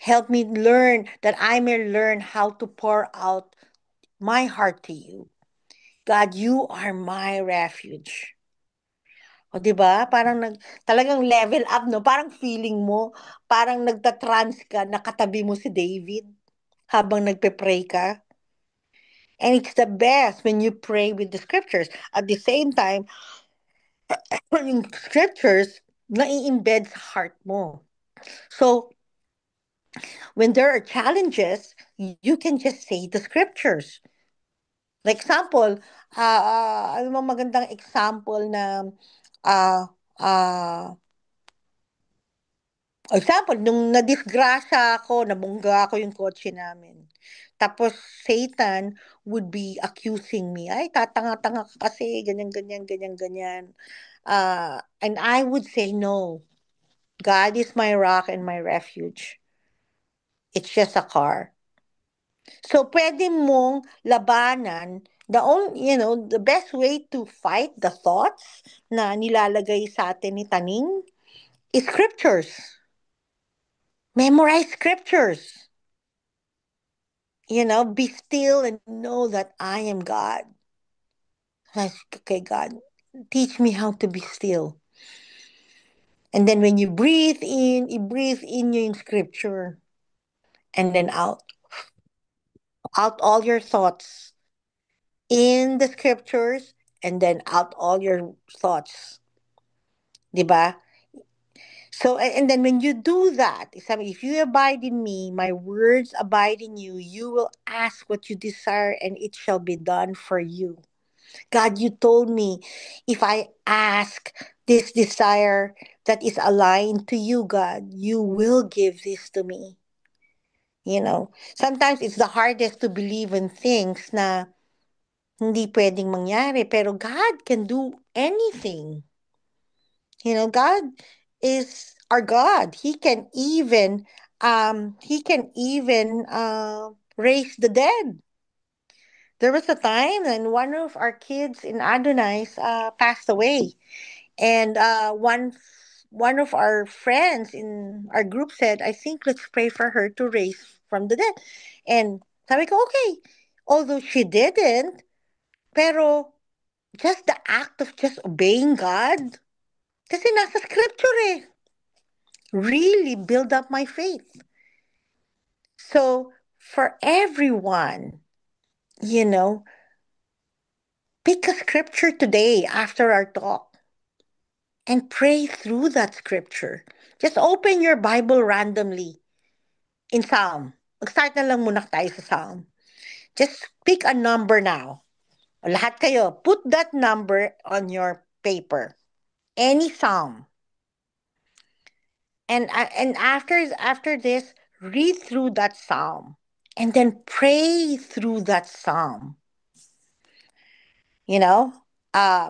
Help me learn that I may learn how to pour out my heart to you. God, you are my refuge. O, di ba? Talagang level up, no? Parang feeling mo, parang nagtatrans ka, nakatabi mo si David habang nagpe-pray ka. And it's the best when you pray with the scriptures. At the same time, yung scriptures, nai-embed sa heart mo. So, when there are challenges, you can just say the scriptures. Like example, ano bang magandang example na ah ah example, nung nadisgrasya ako, nabungga ako yung kotse namin. Tapos Satan would be accusing me, ay tatanga-tanga ka kasi, ganyan, ganyan, ganyan, ganyan. And I would say no. God is my rock and my refuge. It's just a car. So, pwede mong labanan, the best way to fight the thoughts na nilalagay sa atin ni Taning is scriptures. Memorize scriptures. Be still and know that I am God. Okay, God, teach me how to be still. And then when you breathe in yung scripture. And then out all your thoughts in the scriptures, and then out all your thoughts. 'Di ba? So, and then when you do that, if you abide in me, my words abide in you, you will ask what you desire and it shall be done for you. God, you told me if I ask this desire that is aligned to you, God, you will give this to me. Sometimes it's the hardest to believe in things na hindi pwedeng mangyari, pero God can do anything. God is our God. He can even raise the dead. There was a time when one of our kids in Adonais passed away, and one of our friends in our group said, "I think let's pray for her to raise from the dead." And sabi ko, okay. Although she didn't, pero just the act of just obeying God, kasi nasa scripture eh, really build up my faith. So, for everyone, you know, pick a scripture today after our talk and pray through that scripture. Just open your Bible randomly in Psalm. Mag-start na lang muna tayo sa Psalm. Just pick a number now. Lahat kayo, put that number on your paper. Any Psalm. And after this, read through that Psalm. And then pray through that Psalm. You know,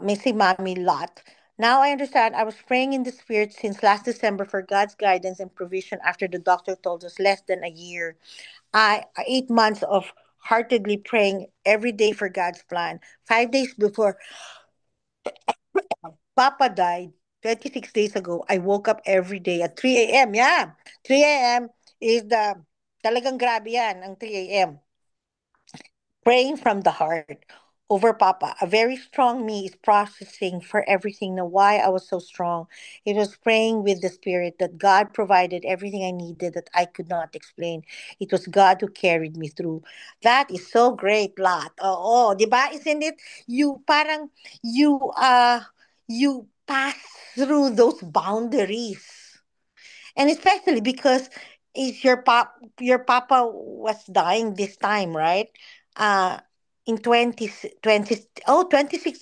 Missy Mommy Lot. Now I understand I was praying in the Spirit since last December for God's guidance and provision after the doctor told us less than a year. 8 months of heartedly praying every day for God's plan. 5 days before Papa died, 26 days ago, I woke up every day at 3 a.m. Yeah, 3 a.m. is talagang grabe yan, ang 3 a.m. Praying from the heart over Papa. A very strong me is processing for everything. Now, why I was so strong. It was praying with the Spirit that God provided everything I needed that I could not explain. It was God who carried me through. That is so great, Lot. Oh, di ba? Isn't it? You pass through those boundaries, and especially because is your papa was dying this time, right? uh in 26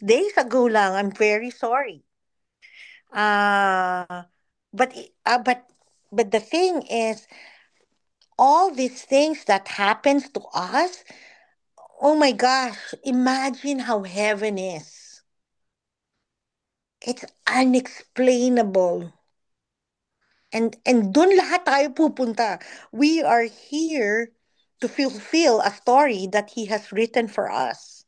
days ago lang. I'm very sorry. But the thing is, all these things that happens to us, oh my gosh, imagine how heaven is. It's unexplainable. And dun lahat tayo pupunta. We are here to fulfill a story that he has written for us.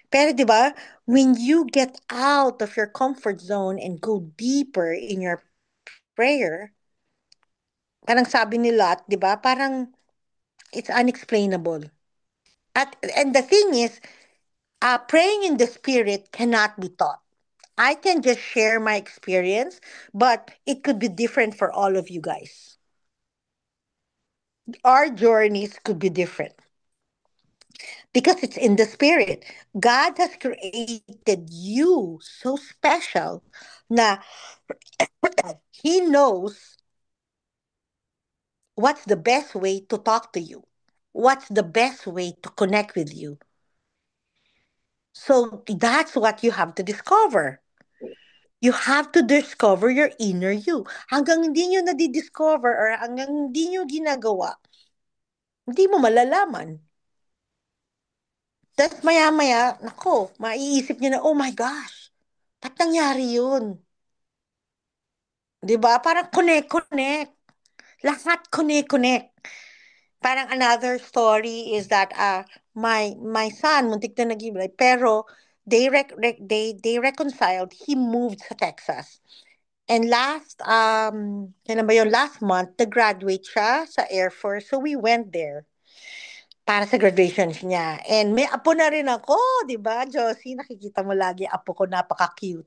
Pero 'di ba, when you get out of your comfort zone and go deeper in your prayer, parang sabi ni Lot, 'di ba? Parang it's unexplainable. And the thing is, praying in the spirit cannot be taught. I can just share my experience, but it could be different for all of you guys. Our journeys could be different because it's in the spirit. God has created you so special na he knows what's the best way to talk to you. What's the best way to connect with you? So that's what you have to discover. You have to discover your inner you. Hanggang hindi nyo nadi-discover or hanggang hindi nyo ginagawa, hindi mo malalaman. Tapos maya-maya, nako, maiisip nyo na, oh my gosh, ba't nangyari yun? 'Di ba? Parang connect-connect. Lahat connect-connect. Parang another story is that my son muntik na nag-iwalay pero they reconciled. He moved sa Texas. And kailan ba yun? Last month, nag-graduate siya sa Air Force. So we went there para sa graduation niya. And may apo na rin ako, di ba, Josie? Nakikita mo lagi apo ko, napaka-cute.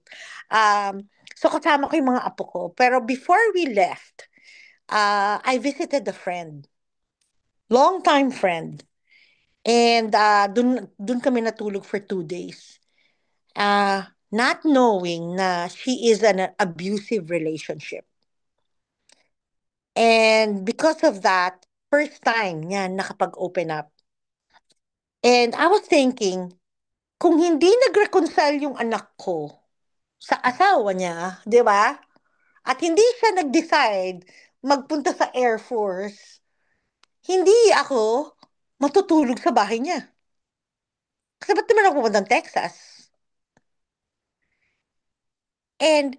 So kasama ko yung mga apo ko. Pero before we left, I visited a friend, long-time friend. And dun kami natulog for 2 days. Not knowing na she is an abusive relationship. And because of that, first time niya nakapag-open up. And I was thinking, kung hindi nag-reconcile yung anak ko sa asawa niya, di ba? At hindi siya nag-decide magpunta sa Air Force, hindi ako matutulog sa bahay niya. Kasi ba't naman ako pumunta ng Texas? And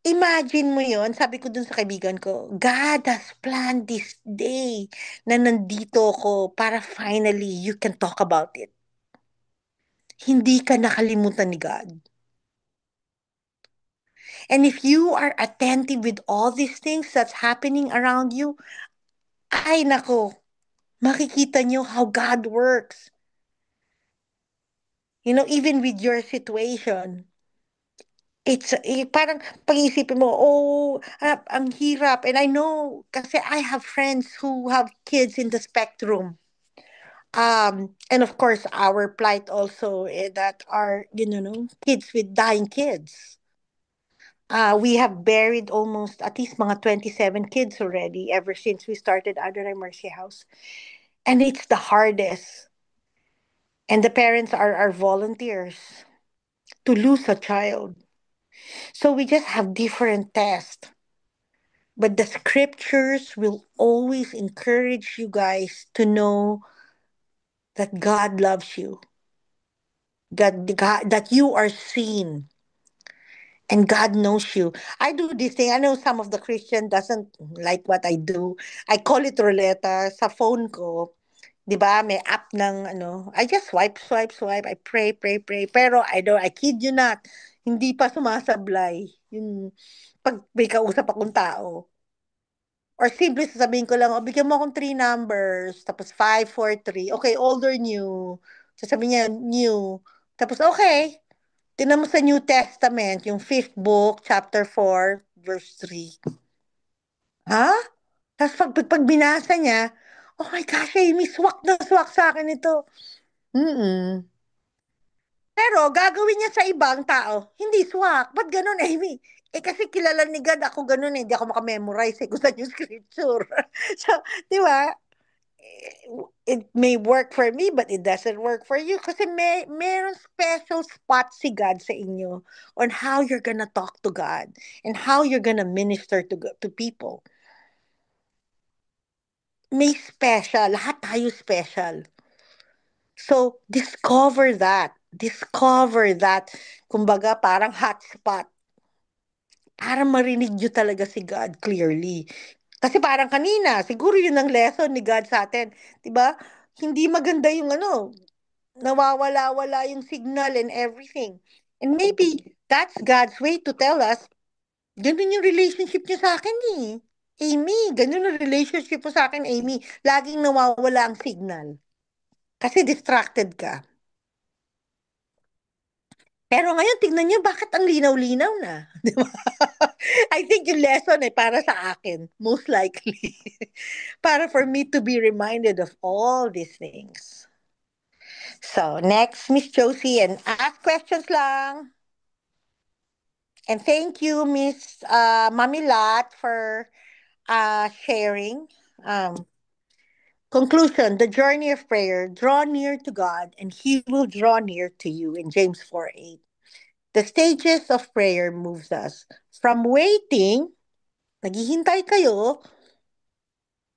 imagine mo yon, sabi ko dun sa kaibigan ko, God has planned this day na nandito ko para finally you can talk about it. Hindi ka nakalimutan ni God. And if you are attentive with all these things that's happening around you, ay nako, makikita nyo how God works. Even with your situation, parang pag-iisipin mo, oh, ang hirap. And I know, kasi I have friends who have kids in the spectrum. And of course, our plight also that are, kids with dying kids. We have buried almost at least mga 27 kids already ever since we started Adonai Mercy House. And it's the hardest. And the parents are our volunteers to lose a child. So we just have different tests. But the scriptures will always encourage you guys to know that God loves you, that you are seen, and God knows you. I do this thing. I know some of the Christian doesn't like what I do. I call it ruleta sa phone ko. 'Di ba? May app ng ano. I just swipe, swipe, swipe. I pray, pray, pray. Pero I kid you not. Hindi pa sumasablay. Yung pag may kausap akong tao. Or simple sasabihin ko lang, oh, bigyan mo akong three numbers. Tapos 5, 4, 3. Okay, old or new? Sasabihin niya, new. Tapos, okay. Tingnan mo sa New Testament, yung fifth book, chapter 4, verse 3. Ha? Tapos pag binasa niya, oh my gosh, Amy, swak na swak sa akin ito. Mm-mm. Pero gagawin niya sa ibang tao, hindi swak. Ba't ganun, Amy? Kasi kilala ni God ako ganun eh. Hindi ako makamemorize kung saan yung scripture. So, di ba? it may work for me, but it doesn't work for you. Kasi meron special spot si God sa inyo on how you're gonna talk to God and how you're gonna minister to people. May special. Lahat tayo special. So, discover that. Discover that. Kumbaga, parang hotspot. Para marinig nyo talaga si God clearly. Kasi parang kanina, siguro yun ang lesson ni God sa atin. 'Di ba? Hindi maganda yung nawawala-wala yung signal and everything. And maybe that's God's way to tell us, ganun yung relationship niyo sa akin eh. Amy, ganun ang relationship mo sa akin, Amy. Laging nawawala ang signal. Kasi distracted ka. Pero ngayon, tignan niyo, bakit ang linaw-linaw na? Di ba? I think yung lesson ay para sa akin, most likely. Para for me to be reminded of all these things. So, next, Miss Josie, and ask questions lang. And thank you, Miss Mami Lat, for sharing. Um, Conclusion, the journey of prayer, draw near to God, and He will draw near to you in James 4:8. The stages of prayer moves us from waiting, naghihintay kayo,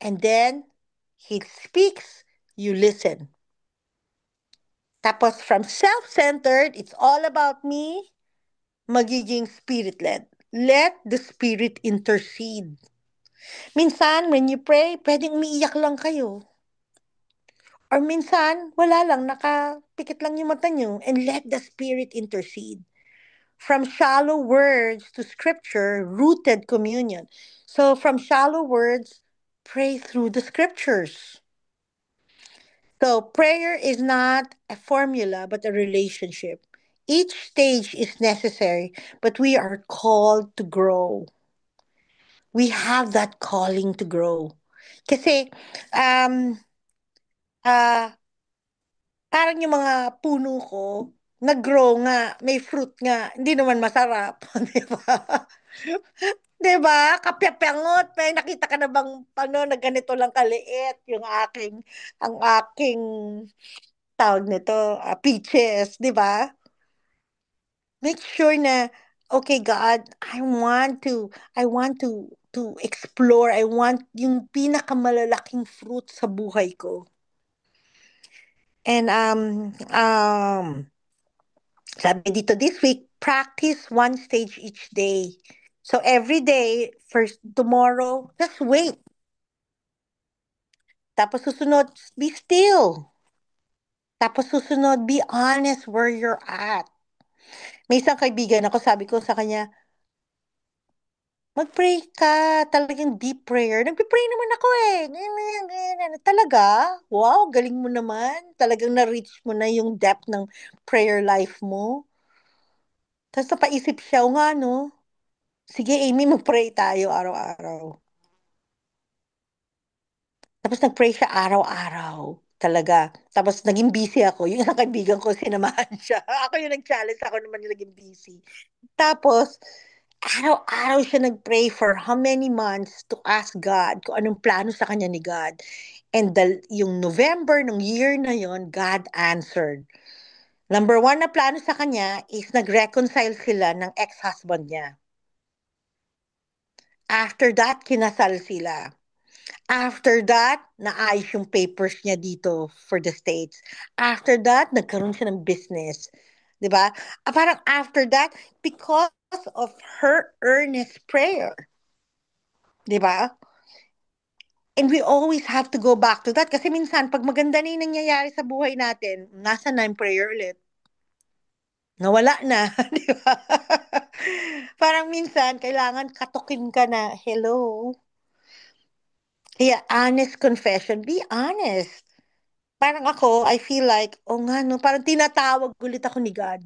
and then He speaks, you listen. Tapos from self-centered, it's all about me, magiging spirit-led. Let the Spirit intercede. Minsan, when you pray, pwedeng umiiyak lang kayo. Or minsan, wala lang, nakapikit lang yung mata nyo, and let the Spirit intercede. From shallow words to scripture, rooted communion. So from shallow words, pray through the scriptures. So prayer is not a formula, but a relationship. Each stage is necessary, but we are called to grow. We have that calling to grow. Kasi, um, ah, parang yung mga puno ko, nag-grow nga, may fruit nga, hindi naman masarap, di ba? Di ba? Kapyapangot, may nakita ka na bang na ganito lang kaliit yung ang aking tawag nito, peaches, di ba? Make sure na, okay, God, I want to explore, I want yung pinakamalalaking fruit sa buhay ko. And sabi dito this week, practice one stage each day. So every day, first tomorrow, just wait. Tapos susunod, be still. Tapos susunod, be honest where you're at. May isang kaibigan ako, sabi ko sa kanya, mag-pray ka, talagang deep prayer. Nagpe-pray naman ako eh. Ganyan, ganyan, ganyan. Talaga? Wow, galing mo naman. Talagang na-reach mo na yung depth ng prayer life mo. Tapos napaisip siya, o nga no, sige Amy, mag-pray tayo araw-araw. Tapos nag-pray siya araw-araw. Talaga. Tapos naging busy ako. Yung isang kaibigan ko, sinamahan siya. Ako yung nag-challenge, ako naman yung naging busy. Tapos, araw-araw siya nag-pray for how many months to ask God kung anong plano sa kanya ni God. And yung November ng year na yon, God answered. Number one na plano sa kanya is nag-reconcile sila ng ex-husband niya. After that, kinasal sila. After that, naayos yung papers niya dito for the States. After that, nagkaroon siya ng business. 'Di ba? Parang after that, because of her earnest prayer. 'Di ba? And we always have to go back to that. Kasi minsan, pag maganda na yung nangyayari sa buhay natin, nasa na yung prayer ulit. Nawala na. 'Di ba? Parang minsan, kailangan katukin ka na, hello? Kaya honest confession, be honest. Parang ako, I feel like, oh nga no, parang tinatawag ulit ako ni God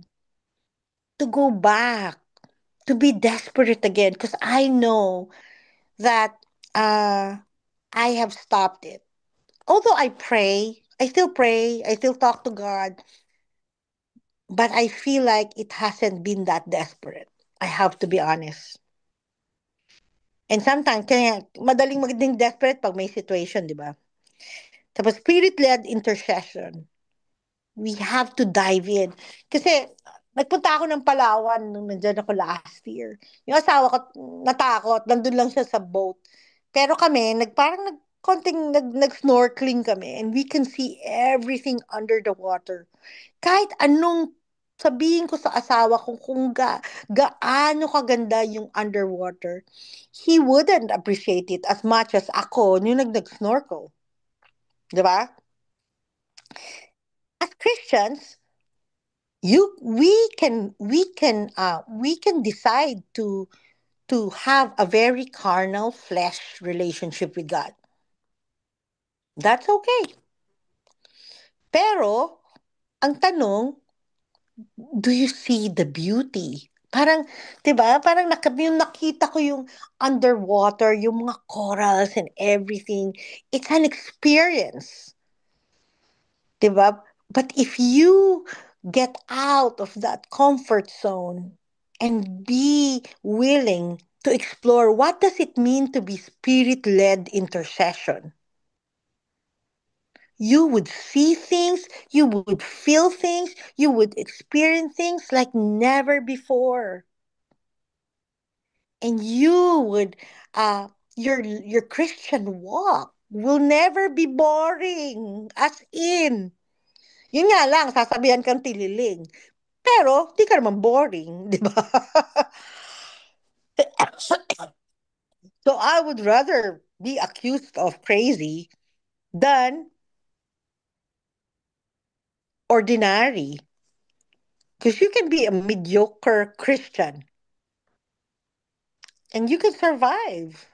to go back, to be desperate again, because I know that uh, I have stopped it. Although I still talk to God, but I feel like it hasn't been that desperate. I have to be honest. And sometimes, kaya madaling maging desperate pag may situation, di ba? Tapos spirit-led intercession. We have to dive in. Kasi nagpunta ako ng Palawan nung nandyan ako last year. Yung asawa ko natakot, nandun lang siya sa boat. Pero kami, parang nag-snorkeling kami and we can see everything under the water. Kahit anong sabihin ko sa asawa ko kung gaano kaganda yung underwater, he wouldn't appreciate it as much as ako yung nag-snorkel. Di ba? As Christians, we can decide to have a very carnal flesh relationship with God. That's okay. Pero ang tanong, do you see the beauty? Parang, 'di ba? Parang yung nakita ko yung underwater, yung mga corals and everything. It's an experience, 'di ba? But if you get out of that comfort zone and be willing to explore what does it mean to be spirit-led intercession, you would see things, you would feel things, you would experience things like never before. And you would your Christian walk will never be boring. As in, yun nga lang, sasabihan kang tililing. Pero, di ka naman boring, di ba? So I would rather be accused of crazy than ordinary. Because you can be a mediocre Christian and you can survive.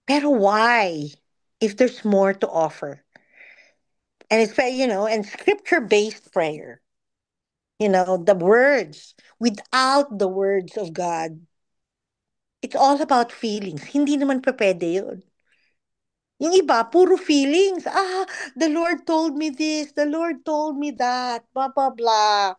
Pero why? If there's more to offer. And and scripture based prayer. The words. Without the words of God, it's all about feelings. Hindi naman pa pwede yun. Yung iba, puro feelings. The Lord told me this, the Lord told me that, blah, blah, blah.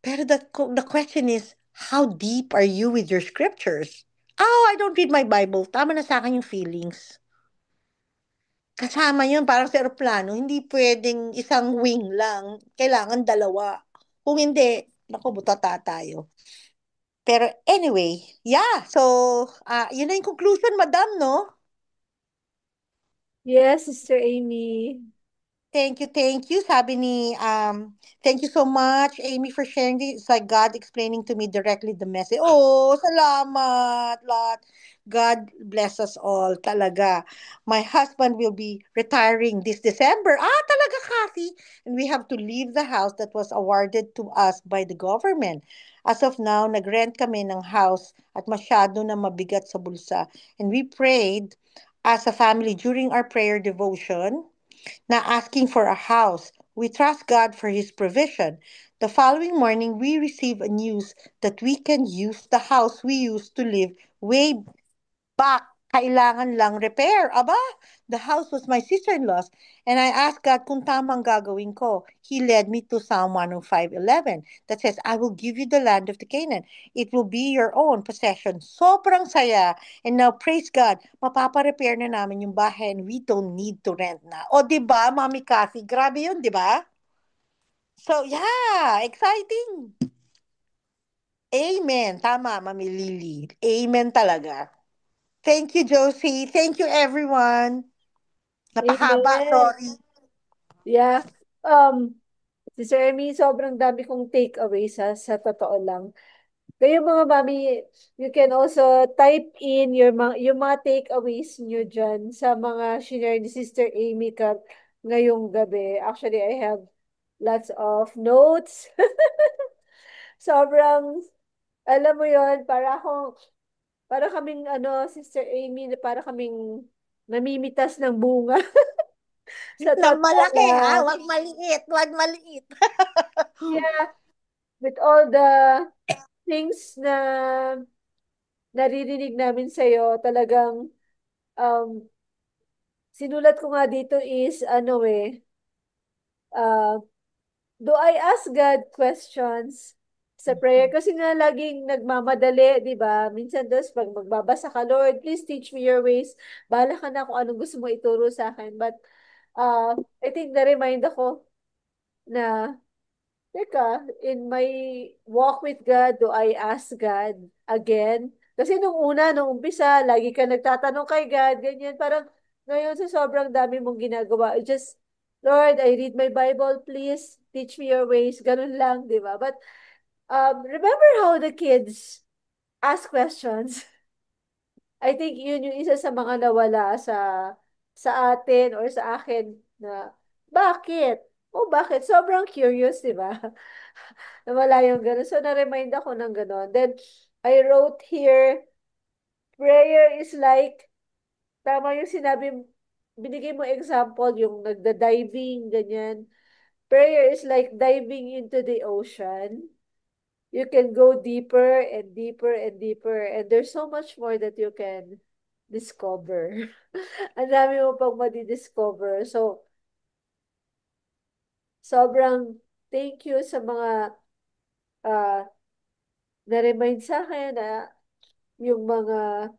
Pero the question is, how deep are you with your scriptures? Oh, I don't read my Bible. Tama na sa akin yung feelings. Kasama yun, parang sa aeroplano, hindi pwedeng isang wing lang. Kailangan dalawa. Kung hindi, naku, butata tayo. Pero anyway, yeah. So, yun na yung conclusion, madam, no? Yes, Sister Amy. Thank you. Thank you so much, Amy, for sharing this. It's like God explaining to me directly the message. Oh, salamat, lot. God bless us all, talaga. My husband will be retiring this December. Talaga, Kathy. And we have to leave the house that was awarded to us by the government. As of now, nagrent kami ng house at masyado na mabigat sa bulsa. And we prayed as a family during our prayer devotion na asking for a house. We trust God for His provision. The following morning, we receive a news that we can use the house we used to live way back. Kailangan lang repair. Aba, the house was my sister-in-law's. And I asked God kung tamang gagawin ko. He led me to Psalm 105:11 that says, I will give you the land of the Canaan. It will be your own possession. Sobrang saya. And now, praise God, mapapa-repair na namin yung bahay and we don't need to rent na. O, di ba, Mami Cathy? Grabe yun, di ba? So, yeah, exciting. Amen. Tama, Mami Lily. Amen talaga. Thank you, Josie. Thank you, everyone. Napahaba, Amen. sorry. Yeah. Sister Amy, sobrang dami kong takeaway sa totoo lang. Kayo mga mami, you can also type in yung mga takeaways nyo dyan sa mga shinare ni Sister Amy ngayong gabi. Actually, I have lots of notes. Sobrang, alam mo yon para kaming Sister Amy, para kaming namimitas ng bunga sa Na totoo malaki, ha? lang. Wag maliit, wag maliit. Yeah, with all the things na naririnig namin sa'yo, talagang um, sinulat ko nga dito is uh, do I ask God questions? sa prayer. Kasi nga laging nagmamadali, di ba? Minsan dos, pag magbabasa ka, Lord, please teach me your ways. Bahala ka na kung anong gusto mo ituro sa akin. But I think na-remind ako na, teka, in my walk with God, do I ask God again? Kasi nung una, nung umpisa, lagi ka nagtatanong kay God, ganyan. Parang ngayon sa sobrang dami mong ginagawa, I just, Lord, I read my Bible, please teach me your ways. Ganun lang, di ba? But remember how the kids ask questions? I think yun yung isa sa mga nawala sa atin or sa akin na bakit? Oh, bakit? Sobrang curious, di ba? Nawala yung gano'n. So, na-remind ako ng gano'n. Then, I wrote here, prayer is like, tama yung sinabi, binigay mo example, yung nagda-diving, ganyan. Prayer is like diving into the ocean. You can go deeper and deeper and deeper, and there's so much more that you can discover. Ang dami mo pang madi-discover. So, sobrang thank you sa mga uh, na-remind sa akin na yung mga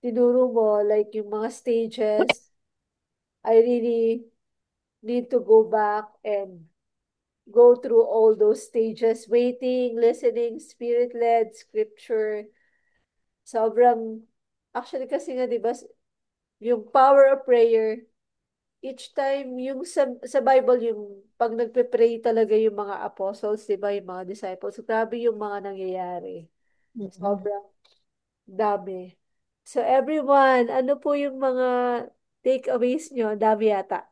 tinuro mo, like yung mga stages, I really need to go back and go through all those stages, waiting, listening, spirit-led, scripture. Sobrang, actually kasi nga, di ba, yung power of prayer, each time, yung sa Bible, yung pag nagpe-pray talaga yung mga apostles, di ba, yung mga disciples, grabe yung mga nangyayari. Mm-mm. Sobrang dami. So everyone, ano po yung mga takeaways nyo? Ang dami yata.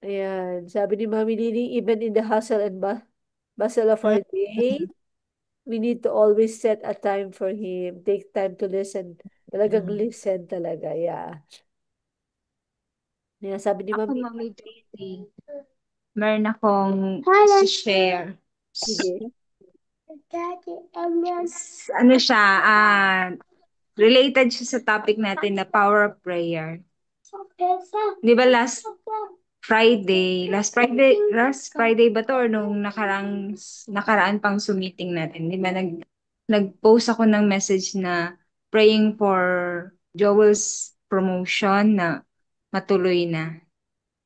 Ayan, sabi ni Mami Lily, even in the hustle and bustle of our day, we need to always set a time for Him. Take time to listen. Talagang Mm-mm. listen talaga, yeah. Yeah, sabi ni Ako, Mami, Mami JT, meron akong share. sige. Ano siya, related siya sa topic natin na power of prayer. Di ba last Friday ba to or nung nakaraan pang sumiting natin, di ba nag-post ako ng message na praying for Joel's promotion na matuloy na.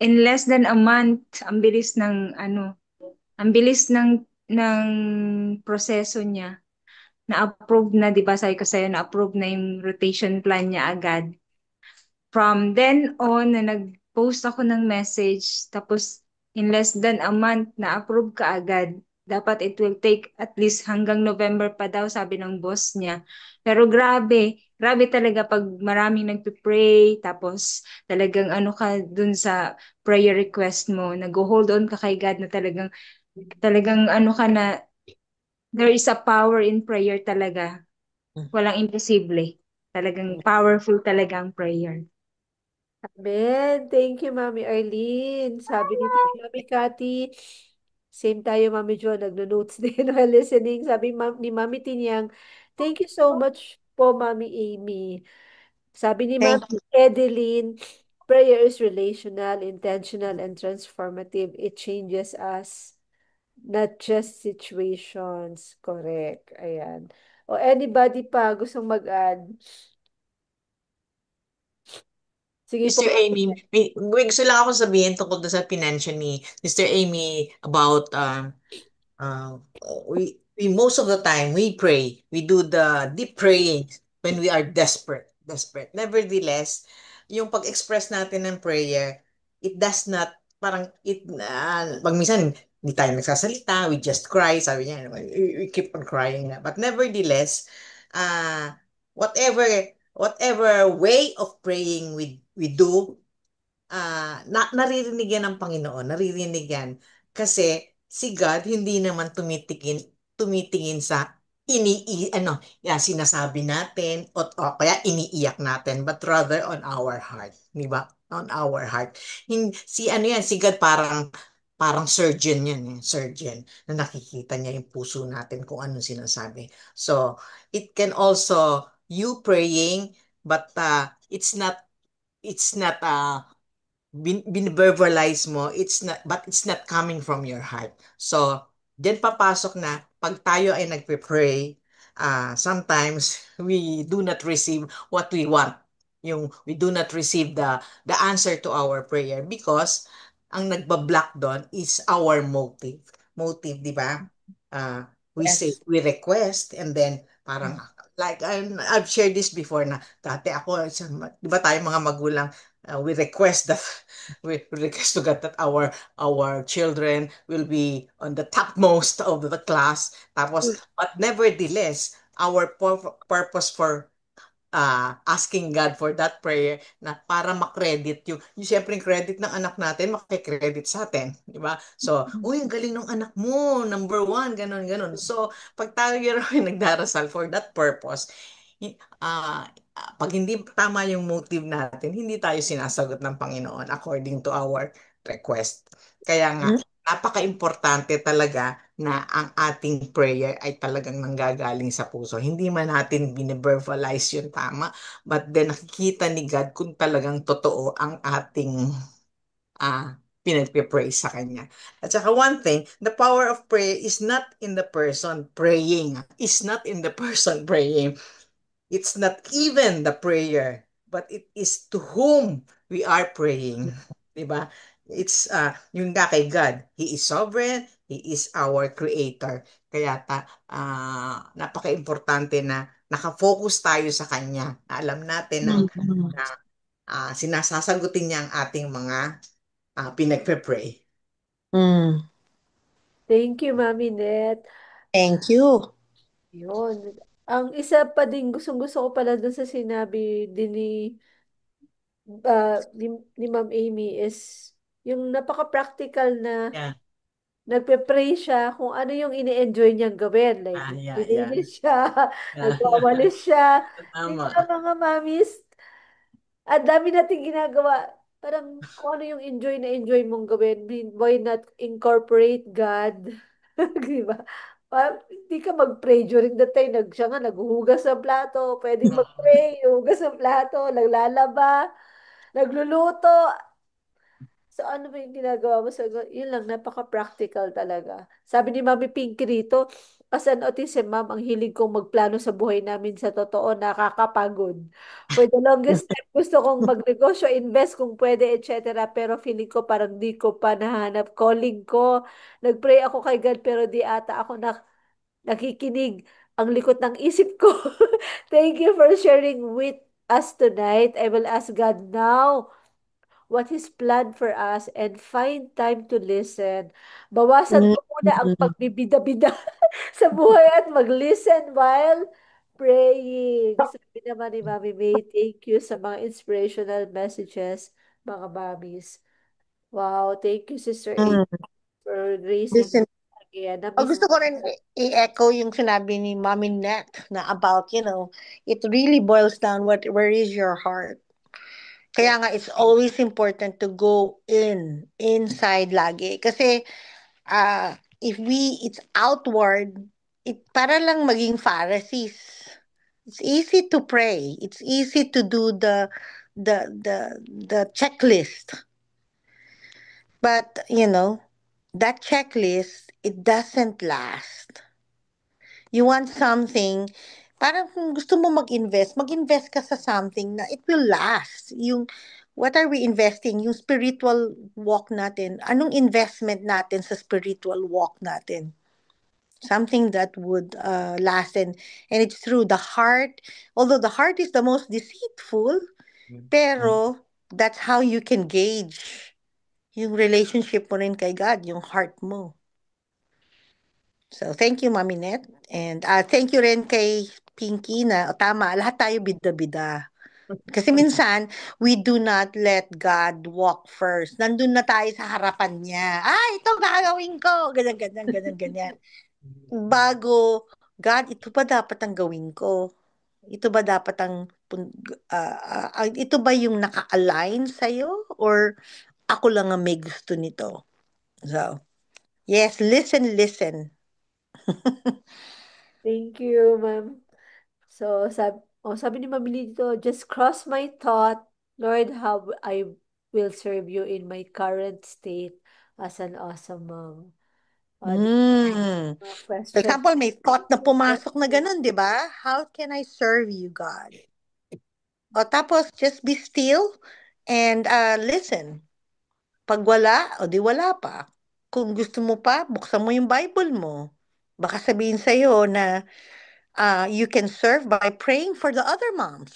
In less than a month, ang bilis ng proseso niya. Na-approve na, 'di ba? Sabi ko sa'yo, na-approve na yung rotation plan niya agad. From then on, na nag-post ako ng message, tapos in less than a month, na-approve ka agad. Dapat it will take at least hanggang November pa daw, sabi ng boss niya. Pero grabe talaga pag maraming nagpe-pray, tapos talagang ano ka dun sa prayer request mo, nag-hold on ka kay God na talagang ano ka na, there is a power in prayer talaga. Walang imposible. Talagang powerful talaga ang prayer. Amen. Thank you, Mami Arlene. Sabi ni Mami Cathy, same tayo, Mami Jo, nagno-notes din while listening. Sabi ni Mami Tinyang, thank you so much po, Mami Amy. Sabi ni Thank Mami you. Edeline, prayer is relational, intentional, and transformative. It changes us, not just situations. Correct. Ayan. O anybody pa gustong mag-add? Sige po. Mr. Amy, may gusto lang ako sabihin tungkol doon sa pinansyal ni Mr. Amy about uh, we most of the time we pray, we do the deep praying when we are desperate. Nevertheless, yung pag-express natin ng prayer, it does not parang pag minsan hindi tayo nagsasalita, we just cry, sabi niya, we keep on crying na. But nevertheless, uh, whatever whatever way of praying we do, naririnig yan ng Panginoon, naririnig yan. Kasi si God hindi naman tumitingin sa sinasabi natin o kaya iniiyak natin, but rather on our heart, di ba? On our heart. Si God parang surgeon yan, surgeon na nakikita niya yung puso natin kung anong sinasabi. So, it can also you praying, but it's not biniverbalize mo, it's not, but it's not coming from your heart. So Diyan papasok na pag tayo ay nagpe-pray, sometimes we do not receive what we want. We do not receive the answer to our prayer because ang nagbablock doon is our motive. Motive, di ba? Ah, we say, Yes. we request and then parang like I've shared this before na dati ako, di ba tayo mga magulang, we request that we request to God that our children will be on the topmost of the class. Tapos, but nevertheless, our purpose for asking God for that prayer na para makredit yung siyempre yung credit ng anak natin, makikredit sa atin, di ba? So, uy, ang galing ng anak mo, number one, ganon, ganon. So, pag tayo yung nagdarasal for that purpose, pag hindi tama yung motive natin, hindi tayo sinasagot ng Panginoon according to our request. Kaya nga, Mm. napaka-importante talaga na ang ating prayer ay talagang nanggagaling sa puso. Hindi man natin bine-verbalize yung tama, but then nakikita ni God kung talagang totoo ang ating pinagpipray sa Kanya. At saka one thing, the power of prayer is not in the person praying. Is not in the person praying. It's not even the prayer, but it is to whom we are praying. 'Di ba? It's yung nga kay God. He is sovereign, He is our creator. Kaya napaka-importante na nakafocus tayo sa Kanya. Na alam natin Mm. na sinasasagutin niya ang ating mga pinagpe-pray. Mm. Thank you, Mami Net. Thank you. Yun. Ang isa pa din gustong-gusto ko pala dun sa sinabi din ni Ma'am Amy is yung napaka-practical na Yeah. nagpe-pray siya kung ano yung ini-enjoy niyang gawin. Like, Yeah, yeah. nililinis siya, Yeah, yeah. nagwawalis siya. Di ba Tama. mga mamis? Ang dami nating ginagawa. Parang kung ano yung enjoy na enjoy mong gawin, why not incorporate God? Di ba? Hindi ka mag-pray during the time. Siya nga, naghuhugas ng plato. Pwedeng mag-pray, hugas ng plato, naglalaba, nagluluto. So, ano ba yung ginagawa mo? So, yun lang, napaka-practical talaga. Sabi ni Mami Pinky rito, as an autism ma'am, ang hilig kong magplano sa buhay namin sa totoo, nakakapagod. For the longest time, gusto kong magnegosyo, invest kung pwede, etc. Pero feeling ko parang di ko pa nahanap calling ko. Nagpray ako kay God, pero di ata ako nakikinig. Ang likot ng isip ko. Thank you for sharing with us tonight. I will ask God now what His plan for us and find time to listen. Bawasan Mm. ko muna ang pagbibida-bida sa buhay at mag-listen while praying. Sabi naman ni Mami May, thank you sa mga inspirational messages, mga mamis. Wow, thank you, Sister A, Mm. for raising Listen, again. Na-miss gusto ko rin i-echo yung sinabi ni Mommy Net na about, it really boils down where is your heart. ko. Kaya nga, it's always important to go inside lagi. Kasi, it's outward, para lang maging Pharisees. It's easy to pray. It's easy to do the checklist. But, that checklist, it doesn't last. You want something, parang kung gusto mo mag-invest ka sa something na it will last. What are we investing? Yung spiritual walk natin. Anong investment natin sa spiritual walk natin? Something that would last. And it's true, although the heart is the most deceitful, pero that's how you can gauge yung relationship mo rin kay God, yung heart mo. So, thank you, Mami Net. And thank you rin kay Pinky na, tama, lahat tayo bida-bida. Kasi minsan, we do not let God walk first. Nandun na tayo sa harapan niya. Ito gagawin ko. Ganyan, ganyan, ganyan, ganyan. Bago, God, ito ba dapat ang gawin ko? Ito ba dapat ito ba yung naka-align sa'yo? Or ako lang ang may gusto nito? So, yes, listen. Thank you, ma'am. So, sabi ni Mami dito, just cross my thought, Lord, how I will serve you in my current state as an awesome mom. Di Mm. ba, For question. example, may thought na pumasok na ganun, di ba? How can I serve you, God? O tapos, just be still and listen. Pag wala, o di wala pa. Kung gusto mo pa, buksan mo yung Bible mo. Baka sabihin sa'yo na you can serve by praying for the other moms.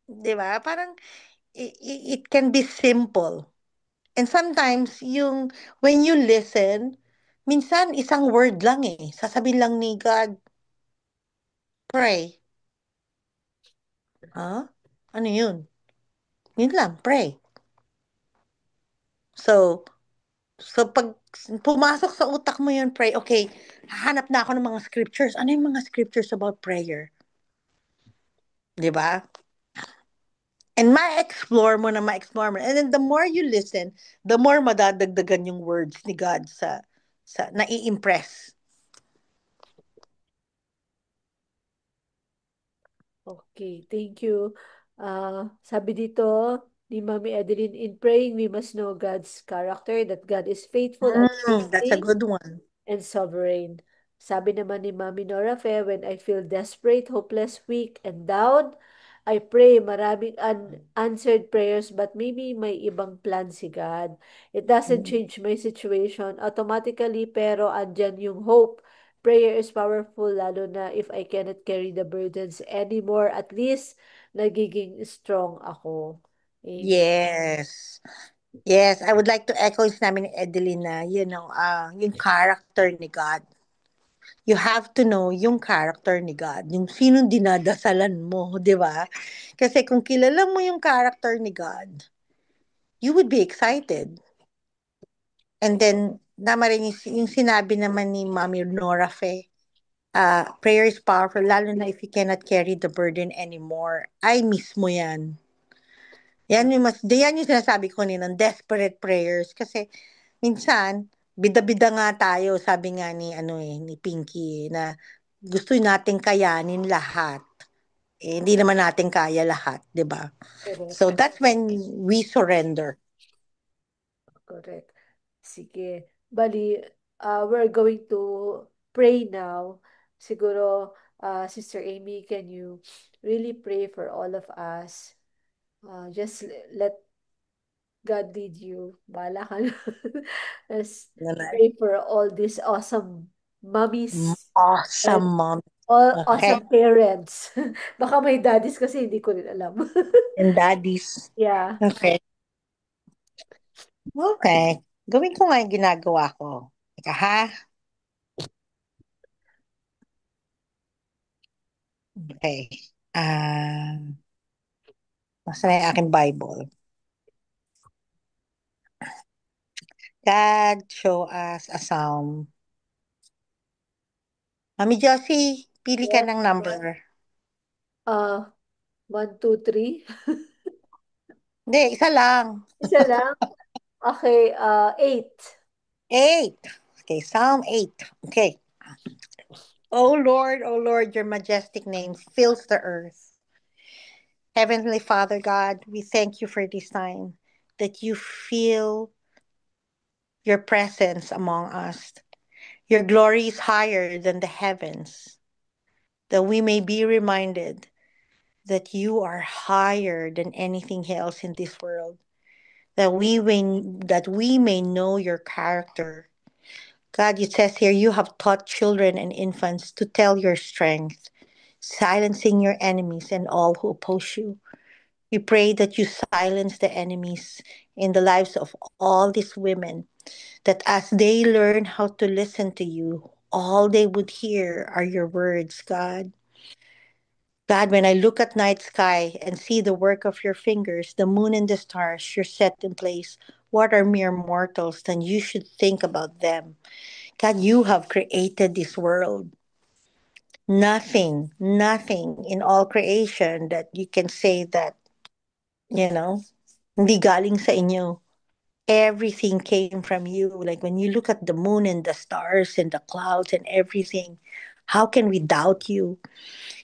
Di ba? Parang it can be simple. And sometimes, when you listen, minsan isang word lang eh. Sasabihin lang ni God, pray. Ha? Ano yun? Yun lang, pray. So, pag pumasok sa utak mo yun, pray, okay, hahanap na ako ng mga scriptures. Ano yung mga scriptures about prayer? Di ba? And ma-explore mo na ma-explore mo. And then the more you listen, the more madadagdagan yung words ni God sa nai-impress. Okay, thank you. Sabi dito ni Mami Adeline, in praying, we must know God's character, that God is faithful and That's a amazing good one. and sovereign. Sabi naman ni Mami Nora Fe, when I feel desperate, hopeless, weak, and down, I pray maraming unanswered prayers, but maybe may ibang plan si God. It doesn't change my situation automatically, pero andyan yung hope. Prayer is powerful, lalo na if I cannot carry the burdens anymore. At least, nagiging strong ako. Amen. Yes. Yes, I would like to echo yung sinabi ni Edeline na, yung character ni God. You have to know yung character ni God, yung sinong dinadasalan mo, di ba? Kasi kung kilala mo yung character ni God, you would be excited. And then, tama rin yung sinabi naman ni Mami Nora Fe, prayer is powerful, lalo na if you cannot carry the burden anymore. Ay, mismo yan. Yan yung sinasabi ko ng desperate prayers. Kasi, minsan, bida-bida nga tayo, sabi nga ni Pinky, na gusto nating kayanin lahat. Hindi naman natin kaya lahat, 'di ba? Correct. So that's when we surrender. Correct. Sige. Bali, we're going to pray now. Siguro, Sister Amy, can you really pray for all of us? Just let God lead you. Bahala ka na. Let's Nanay. pray for all these awesome mummies Awesome, and mom. all Okay? awesome parents. Baka may daddies kasi hindi ko rin alam. And daddies. Yeah. Okay. Okay. Gawin ko nga yung ginagawa ko. Teka ha? Okay. Ah, nasa na yung aking Bible. God, show us a psalm. Mami Josie, pili ka Yes. ng number. Uh, 1, 2, 3. Hindi, isa lang. Isa lang. Okay, 8. 8. Okay, Psalm 8. Okay. O Lord, your majestic name fills the earth. Heavenly Father God, we thank you for this time that you feel your presence among us. Your glory is higher than the heavens, that we may be reminded that you are higher than anything else in this world, that we may know your character. God, it says here, you have taught children and infants to tell your strength, silencing your enemies and all who oppose you. We pray that you silence the enemies in the lives of all these women, that as they learn how to listen to you, all they would hear are your words, God. God, when I look at night sky and see the work of your fingers, the moon and the stars you're set in place, what are mere mortals? Then you should think about them. God, you have created this world. Nothing in all creation that you can say that, you know, hindi galing sa inyo. Everything came from you. Like when you look at the moon and the stars and the clouds and everything, how can we doubt you?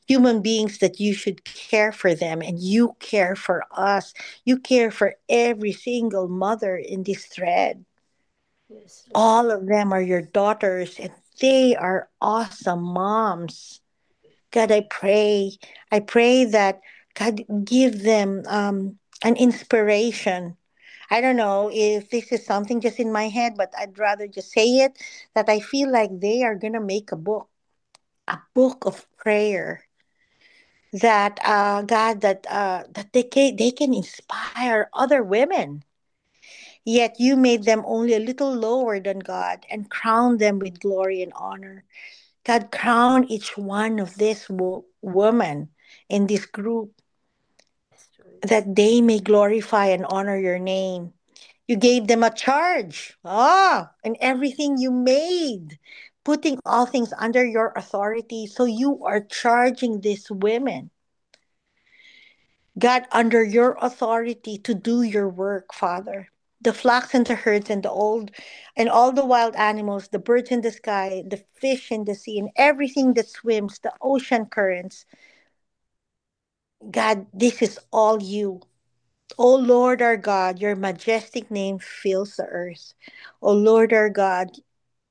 Human beings that you should care for them and you care for us. You care for every single mother in this thread. Yes, Lord. All of them are your daughters, and they are awesome moms. God, I pray that God give them an inspiration. I don't know if this is something just in my head, but I'd rather just say it, that I feel like they are gonna make a book of prayer, that God, that they can inspire other women. Yet you made them only a little lower than God and crowned them with glory and honor. God, crown each one of these women in this group, Yes, Lord. that they may glorify and honor your name. You gave them a charge. And everything you made, putting all things under your authority. So you are charging these women, God, under your authority to do your work, Father. The flocks and the herds and the old and all the wild animals, the birds in the sky, the fish in the sea, and everything that swims, the ocean currents. God, this is all you. O Lord our God, your majestic name fills the earth. O Lord our God,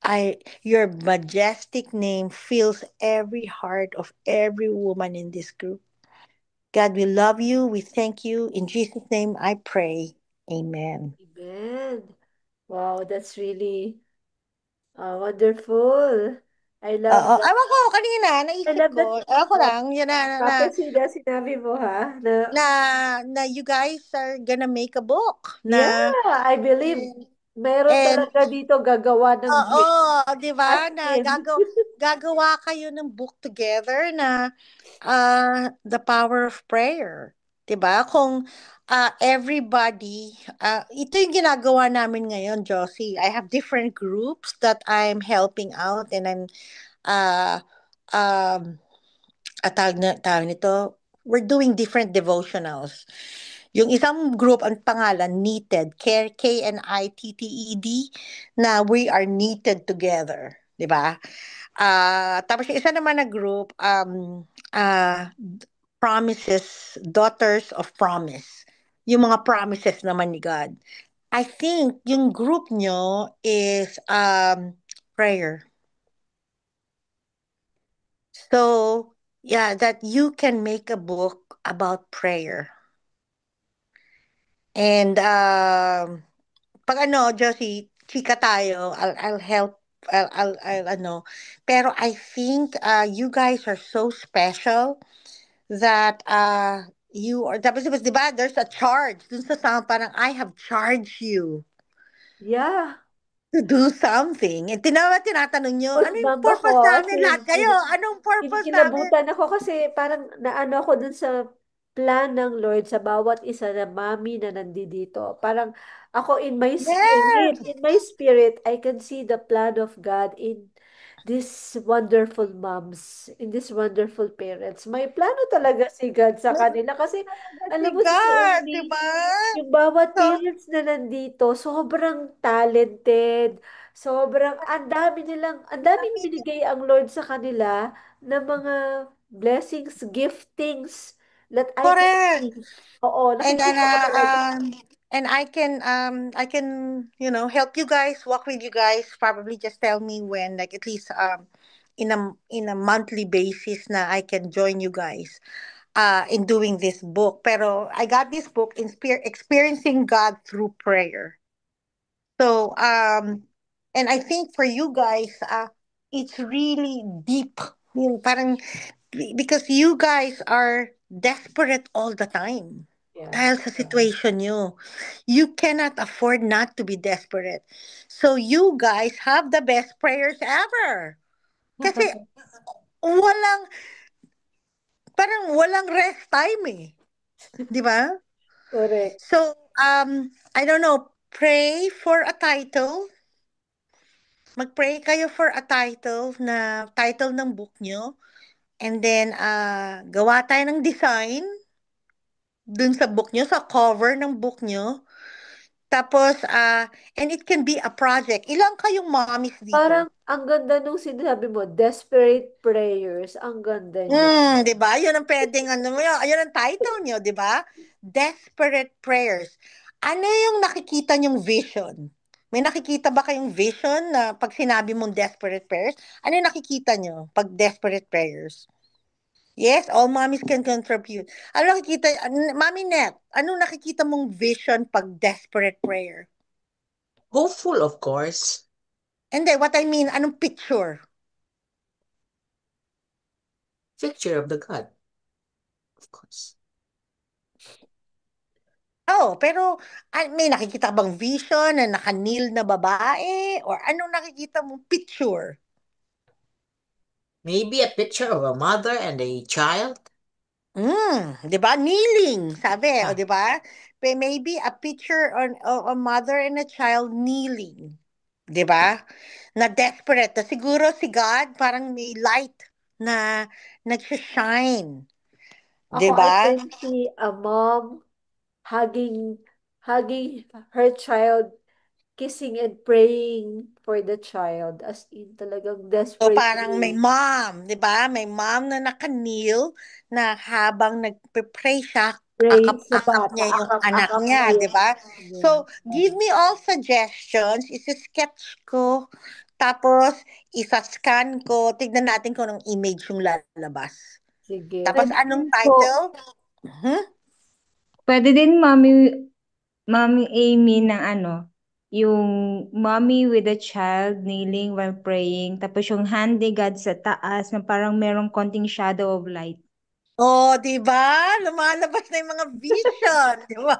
I your majestic name fills every heart of every woman in this group. God, we love you. We thank you. In Jesus' name I pray. Amen. Amen. Wow, that's really wonderful. I love Oo. that. Ewan ko, kanina, I naisip love ko, that ewan ko uh, lang, yun prophecy na sinabi mo ha. Na, na, na you guys are gonna make a book yeah, na, I believe and, meron and talaga dito gagawa ng oo, book. 'di As ba, na in. gagawa kayo ng book together na The Power of Prayer. 'Di ba? Kung everybody, ito yung ginagawa namin ngayon, Josie. I have different groups that I'm helping out, and I'm uh um tawag nito, we're doing different devotionals. Yung isang group, ang pangalan, Knitted, Knitted, na we are knitted together. Di ba? Tapos yung isa naman na group, Promises, Daughters of Promise. Yung mga promises naman ni God. I think yung group nyo is prayer. So, yeah, that you can make a book about prayer. And pag ano, Josie, chika tayo. I'll help. I'll ano. Pero I think you guys are so special that you are, tapos di ba, there's a charge. Dun sa sound, parang I have charged you Yeah. to do something. And tinatanong nyo, ano yung Goosebump ako purpose kasi namin? Lahat kayo, anong purpose namin? kinikilabutan ako kasi parang naano ako dun sa plan ng Lord sa bawat isa na mami na nandito. Parang ako Yes! in my spirit, I can see the plan of God in these wonderful moms, in these wonderful parents. May plano talaga si God sa kanila kasi Si alam mo, Sister God, di Amy, ba? yung bawat So, parents na nandito, sobrang talented. Sobrang, ang daming binigay ang Lord sa kanila na mga blessings, giftings that I can correct. see. Oo, And nakikita ko talaga. and I can, help you guys, walk with you guys. Probably just tell me when, like at least in a monthly basis na I can join you guys in doing this book. Pero I got this book, Experiencing God Through Prayer. So, and I think for you guys, it's really deep. Parang, because you guys are desperate all the time. Yeah. Dahil sa situation nyo. You cannot afford not to be desperate. So you guys have the best prayers ever. Kasi walang, parang walang rest time eh. Di ba? Correct. So, I don't know, pray for a title. Mag-pray kayo for a title, na title ng book nyo. And then, gawa tayo ng design dun sa book nyo, sa cover ng book nyo. Tapos, and it can be a project. Ilang kayong mommies dito? Parang ang ganda nung sinabi mo, desperate prayers. Ang ganda niya. 'Di ba? 'Yun ang puwedeng ano mo 'yun ang title niyo, 'di ba? Desperate Prayers. Ano yung nakikita niyong vision? May nakikita ba kayong vision na pag sinabi mong desperate prayers? Ano yung nakikita nyo pag desperate prayers? Yes, all mommies can contribute. Ano nakikita, Mami Net, ano nakikita mong vision pag desperate prayer? Hopeful, of course. Hindi, what I mean, anong picture? Picture of the God, of course. Oh, pero may nakikita bang vision na nakanil na babae? Or anong nakikita mong picture? Maybe a picture of a mother and a child. 'Di ba? Kneeling, sabi, o Yeah. 'di ba? Maybe a picture on a mother and a child kneeling, 'di ba? Na desperate. Na siguro si God parang may light na nagsa-shine, 'di Ako, I ba? can see a mom hugging hugging her child, kissing and praying for the child. As in, talagang So parang may desperately mom, 'di ba? May mom na naka-kneel na habang nagpe-pray siya, praying sa akap-akap bata. niya yung anak Akap-akap niya, niya 'di yung ba? niya. So, give me all suggestions, isa-sketch ko, tapos isa-scan ko, tignan natin kung anong image yung lalabas. Sige. Tapos Pwede anong din po, title? Mhm. pwede din Mami Amy ng ano, yung mommy with a child kneeling while praying, tapos yung hand ni God sa taas na parang merong konting shadow of light. Oh, 'di ba? Lumalabas na yung mga vision, 'di ba?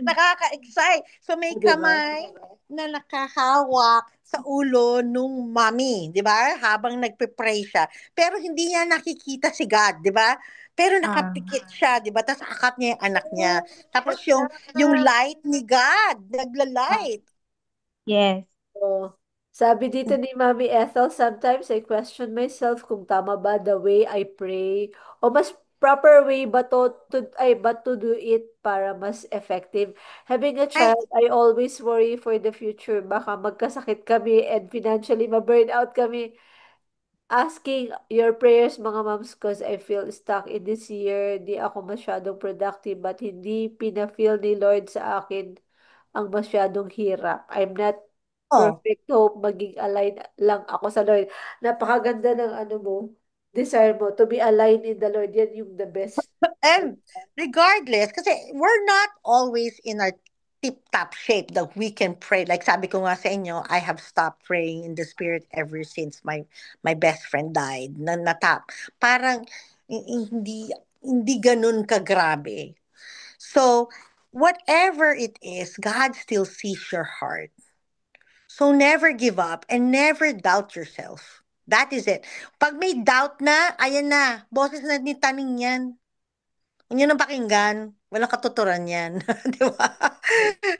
Nakaka-excite. So may Di ba? kamay na nakahawak sa ulo nung mommy, 'di ba? Habang nagpe-pray siya. Pero hindi niya nakikita si God, 'di ba? Pero Ah, nakapikit siya, 'di ba? Tapos akap niya yung anak niya. Tapos yung light ni God, nagla-light. yes. So, sabi dito ni Mami Ethel, sometimes I question myself kung tama ba the way I pray o mas proper way ba to do it para mas effective. Having a Ay, child, I always worry for the future. Baka magkasakit kami and financially ma-burn out kami. Asking your prayers, mga moms, cause I feel stuck in this year. Di ako masyadong productive but hindi pina-feel ni Lord sa akin ang masyadong hirap. I'm not oh. perfect. Hope maging aligned lang ako sa Lord. Napakaganda ng ano mo, desire mo to be aligned in the Lord. Yan yung the best. And regardless, kasi we're not always in our tip-top shape that we can pray. Like sabi ko nga sa inyo, I have stopped praying in the spirit ever since my best friend died. Natap. Parang hindi ganun kagrabe. So, whatever it is, God still sees your heart. So never give up and never doubt yourself. That is it. Pag may doubt na, ayan na, boses na ni taning yan. Huwag niyo nang pakinggan, walang katuturan 'yan, 'di ba?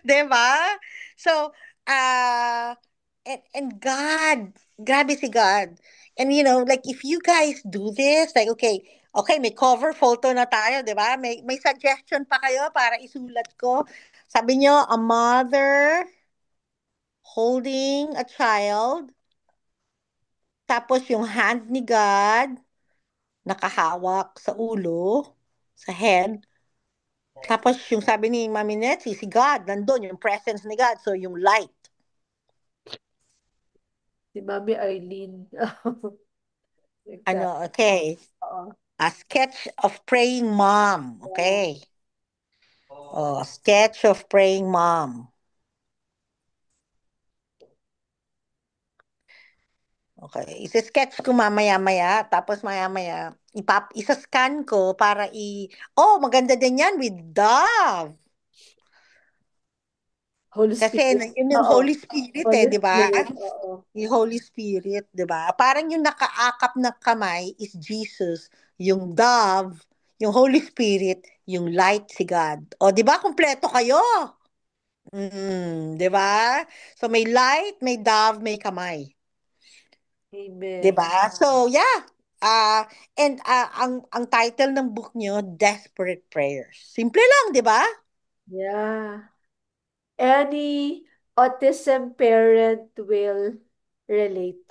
'Di ba? So, ah, and God, grabe si God. And like if you guys do this, like okay, may cover photo na tayo, 'di ba? May suggestion pa kayo para isulat ko. Sabi niyo, a mother holding a child, tapos yung hand ni God nakahawak sa ulo, sa head. Tapos yung sabi ni Mami Netsi, si God, nandun, yung presence ni God. So yung light. Si Mami Arlene. Exact. Okay. Oo. A sketch of praying mom. Okay. Oh, sketch of praying mom. Okay. Isa-sketch ko mamaya-maya. Tapos maya-maya, isa-scan ko para Oh, maganda din yan with dove. Holy Kasi Spirit. yun yung Oo. Holy Spirit Holy di ba? Spirit. Oo. Yung Holy Spirit, di ba? Parang yung nakaakap na kamay is Jesus, yung dove, yung Holy Spirit, yung light si God. O, di ba? Kumpleto kayo. Di ba? So, may light, may dove, may kamay. Di Amen. ba? So, yeah. Ang title ng book nyo, Desperate Prayers. Simple lang, di ba? Yeah. Any autism parent will relate.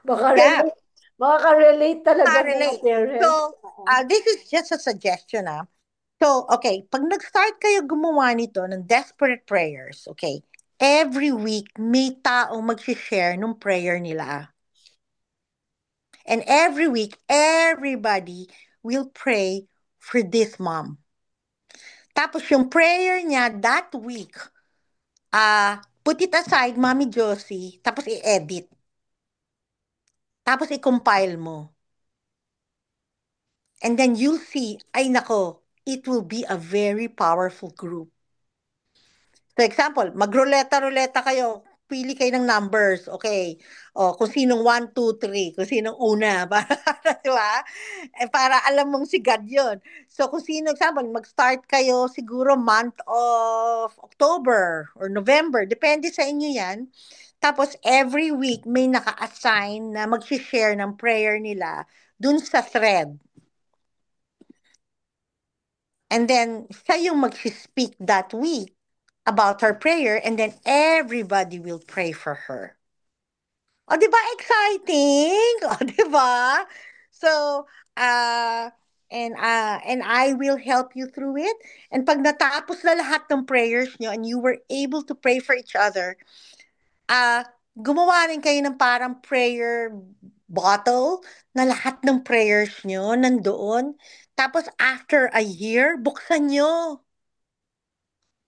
Baka Yeah. relate. Makaka-relate talaga mga Relate. parents. So, Oo. this is just a suggestion, So, okay, pag nag-start kayo gumawa nito ng desperate prayers, okay, every week may taong mag-share nung prayer nila. And every week, everybody will pray for this mom. Tapos yung prayer niya that week, put it aside, Mommy Josie, tapos i-edit. Tapos i-compile mo. And then you'll see, ay nako, it will be a very powerful group. For example, magruleta-ruleta kayo. Pili kayo ng numbers, okay? O, kung sinong 1, 2, 3, kung sinong una. Para, di ba? Para alam mong si God yun. So, kung sino, example, mag-start kayo siguro month of October or November. Depende sa inyo yan. Tapos, every week, may naka-assign na mag-share ng prayer nila dun sa thread. And then, siya yung mag-speak that week about her prayer, and then everybody will pray for her. O, di ba exciting? O, di ba? So, and I will help you through it. And pag natapos na lahat ng prayers nyo and you were able to pray for each other, gumawa rin kayo ng parang prayer bottle na lahat ng prayers nyo nandoon. Tapos after a year, buksan nyo.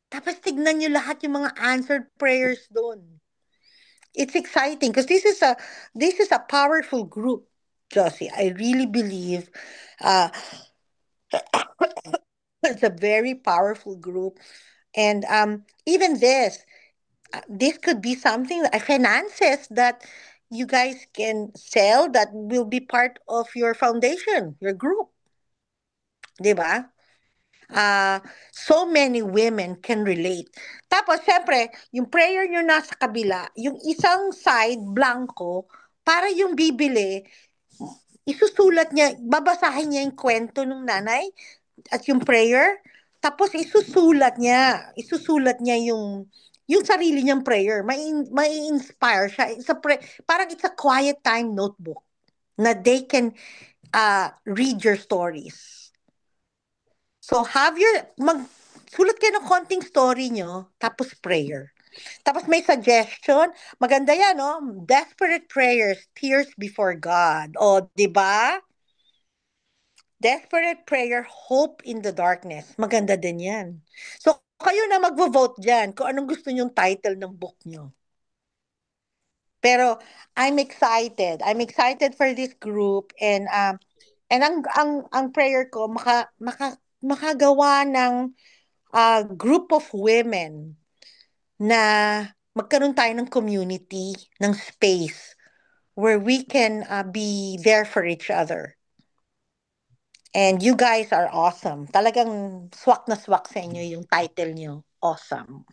Tapos tignan nyo lahat yung mga answered prayers doon. It's exciting because this is a powerful group, Josie. I really believe uh, it's a very powerful group. And even this could be something that finances that you guys can sell that will be part of your foundation, your group. Di ba? So many women can relate. Tapos, syempre, yung prayer nyo nasa kabila, yung isang side, blanco, para yung bibili, isusulat niya, babasahin niya yung kwento ng nanay at yung prayer, tapos isusulat niya yung sarili niyang prayer. May inspire siya. Parang it's a quiet time notebook na they can read your stories. So, sulat kayo ng konting story nyo, tapos prayer. Tapos may suggestion, maganda yan, no? Desperate prayers, tears before God. O, di ba? Desperate prayer, hope in the darkness. Maganda din yan. So, kayo na magvo-vote dyan kung anong gusto nyong title ng book nyo. Pero, I'm excited. I'm excited for this group and ang prayer ko makagawa ng group of women na magkaroon tayo ng community, ng space where we can be there for each other. And you guys are awesome. Talagang swak na swak sa inyo yung title nyo. Awesome.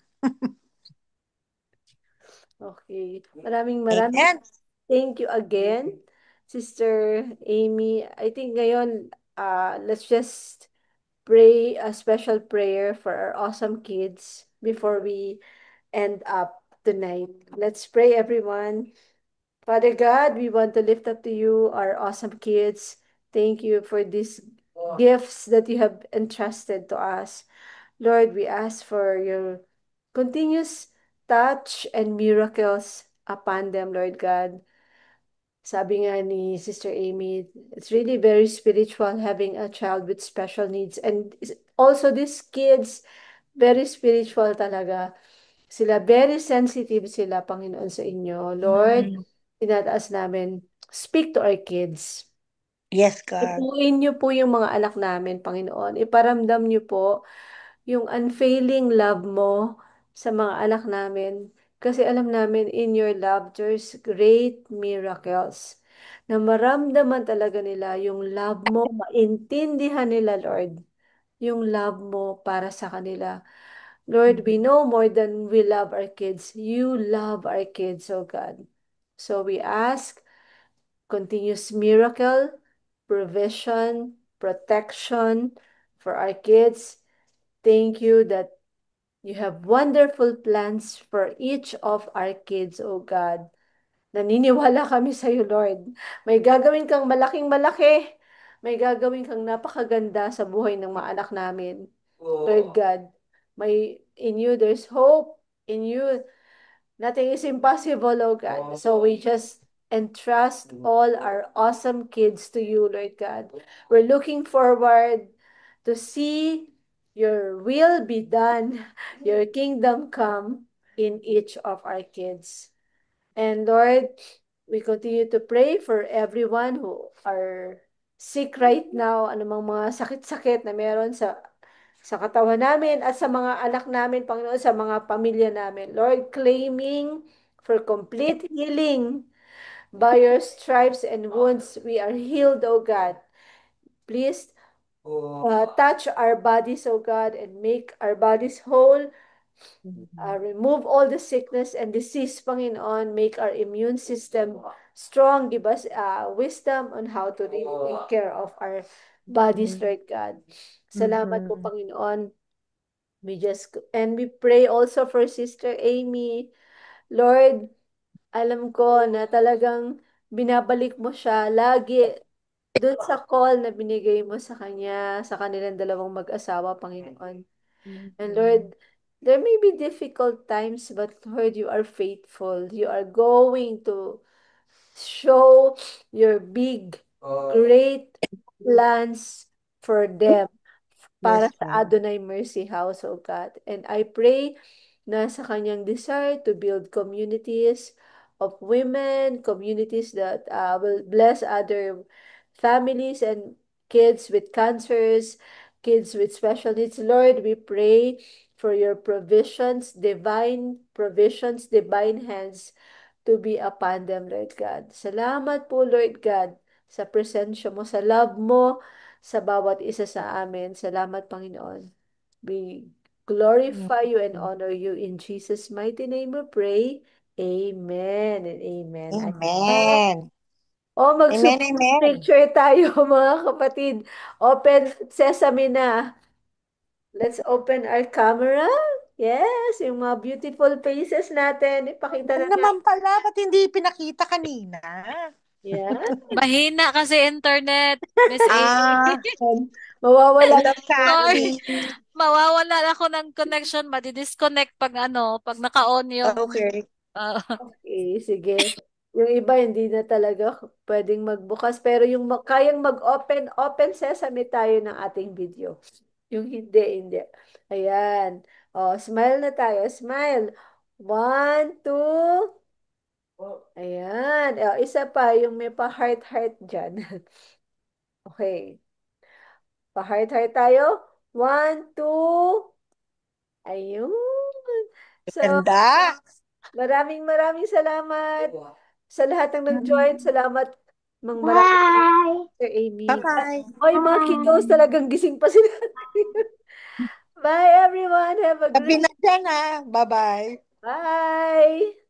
Okay. Maraming Amen. thank you again, Sister Amy. I think ngayon, let's just pray a special prayer for our awesome kids before we end up tonight. Let's pray, everyone. Father God, we want to lift up to you our awesome kids. Thank you for these gifts that you have entrusted to us. Lord, we ask for your continuous touch and miracles upon them, Lord God. Sabi nga ni Sister Amy, it's really very spiritual having a child with special needs. And also these kids, very spiritual talaga. Sila, very sensitive sila, Panginoon, sa inyo. Lord, tinataas namin, speak to our kids. Yes, God. Ipuin niyo po yung mga anak namin, Panginoon. Iparamdam niyo po yung unfailing love mo sa mga anak namin. Kasi alam namin, in your love, there's great miracles. Na maramdaman talaga nila yung love mo, maintindihan nila, Lord, yung love mo para sa kanila. Lord, we know more than we love our kids. You love our kids, oh God. So we ask continuous miracle, provision, protection for our kids. Thank you that you have wonderful plans for each of our kids, oh God. Naniniwala kami sa iyo, Lord. May gagawin kang malaking malaki. May gagawin kang napakaganda sa buhay ng mga anak namin. Lord God, in you there's hope. In you Nothing is impossible, oh God. So we just entrust all our awesome kids to you, Lord God. We're looking forward to see your will be done, your kingdom come in each of our kids. And Lord, we continue to pray for everyone who are sick right now, anumang mga sakit-sakit na meron sa katawan namin at sa mga anak namin, Panginoon, sa mga pamilya namin. Lord, claiming for complete healing by your stripes and wounds, we are healed, O God. Please touch our bodies, O God, and make our bodies whole. Remove all the sickness and disease, Panginoon. Make our immune system strong. Give us wisdom on how to take care of our bodies, Lord God. Salamat po, Mhm. Panginoon. And we pray also for Sister Amy. Lord, alam ko na talagang binabalik mo siya lagi doon sa call na binigay mo sa kanya, sa kanilang dalawang mag-asawa, Panginoon. And Mhm. Lord, there may be difficult times, but Lord, you are faithful. You are going to show your big, great plans for them para Yes, sa Lord. Adonai Mercy House, O God. And I pray na sa kanyang desire to build communities of women, communities that will bless other families and kids with cancers, kids with special needs. Lord, we pray for your provisions, divine hands to be upon them, Lord God. Salamat po, Lord God, sa presensya mo, sa love mo, sa bawat isa sa amin. Salamat, Panginoon. We glorify you and honor you. In Jesus' mighty name we pray. Amen and amen. Amen. Oh, Amen, mag-super amen. picture tayo, mga kapatid. Open sesame na. Let's open our camera. Yes, yung mga beautiful faces natin. Ipakita Yan na naman natin. pala, ba't hindi pinakita kanina? Yan. Mahina kasi internet, Miss Amy. Ah, Mawawala hello, Sorry, Kathy. mawawala ako ng connection, madi-disconnect pag pag naka-on yung Okay. ah, Okay, sige. Yung iba hindi na talaga pwedeng magbukas pero yung kayang mag-open, open sesame tayo ng ating video. Yung hindi, hindi. Ayan. Oh, smile na tayo. Smile. One, two. Ayan. Oh, isa pa, yung may pa-heart-heart dyan. Okay. Pa-heart-heart tayo. One, two. Ayun. So, Ganda. maraming salamat sa lahat ng nag-join. Salamat ng marami, Bye! Sir Amy. Bye-bye. Oy, mga kiddos, talagang gising pa sila. Bye, everyone. Have a Gabi great na dyan, ah. Bye-bye. bye.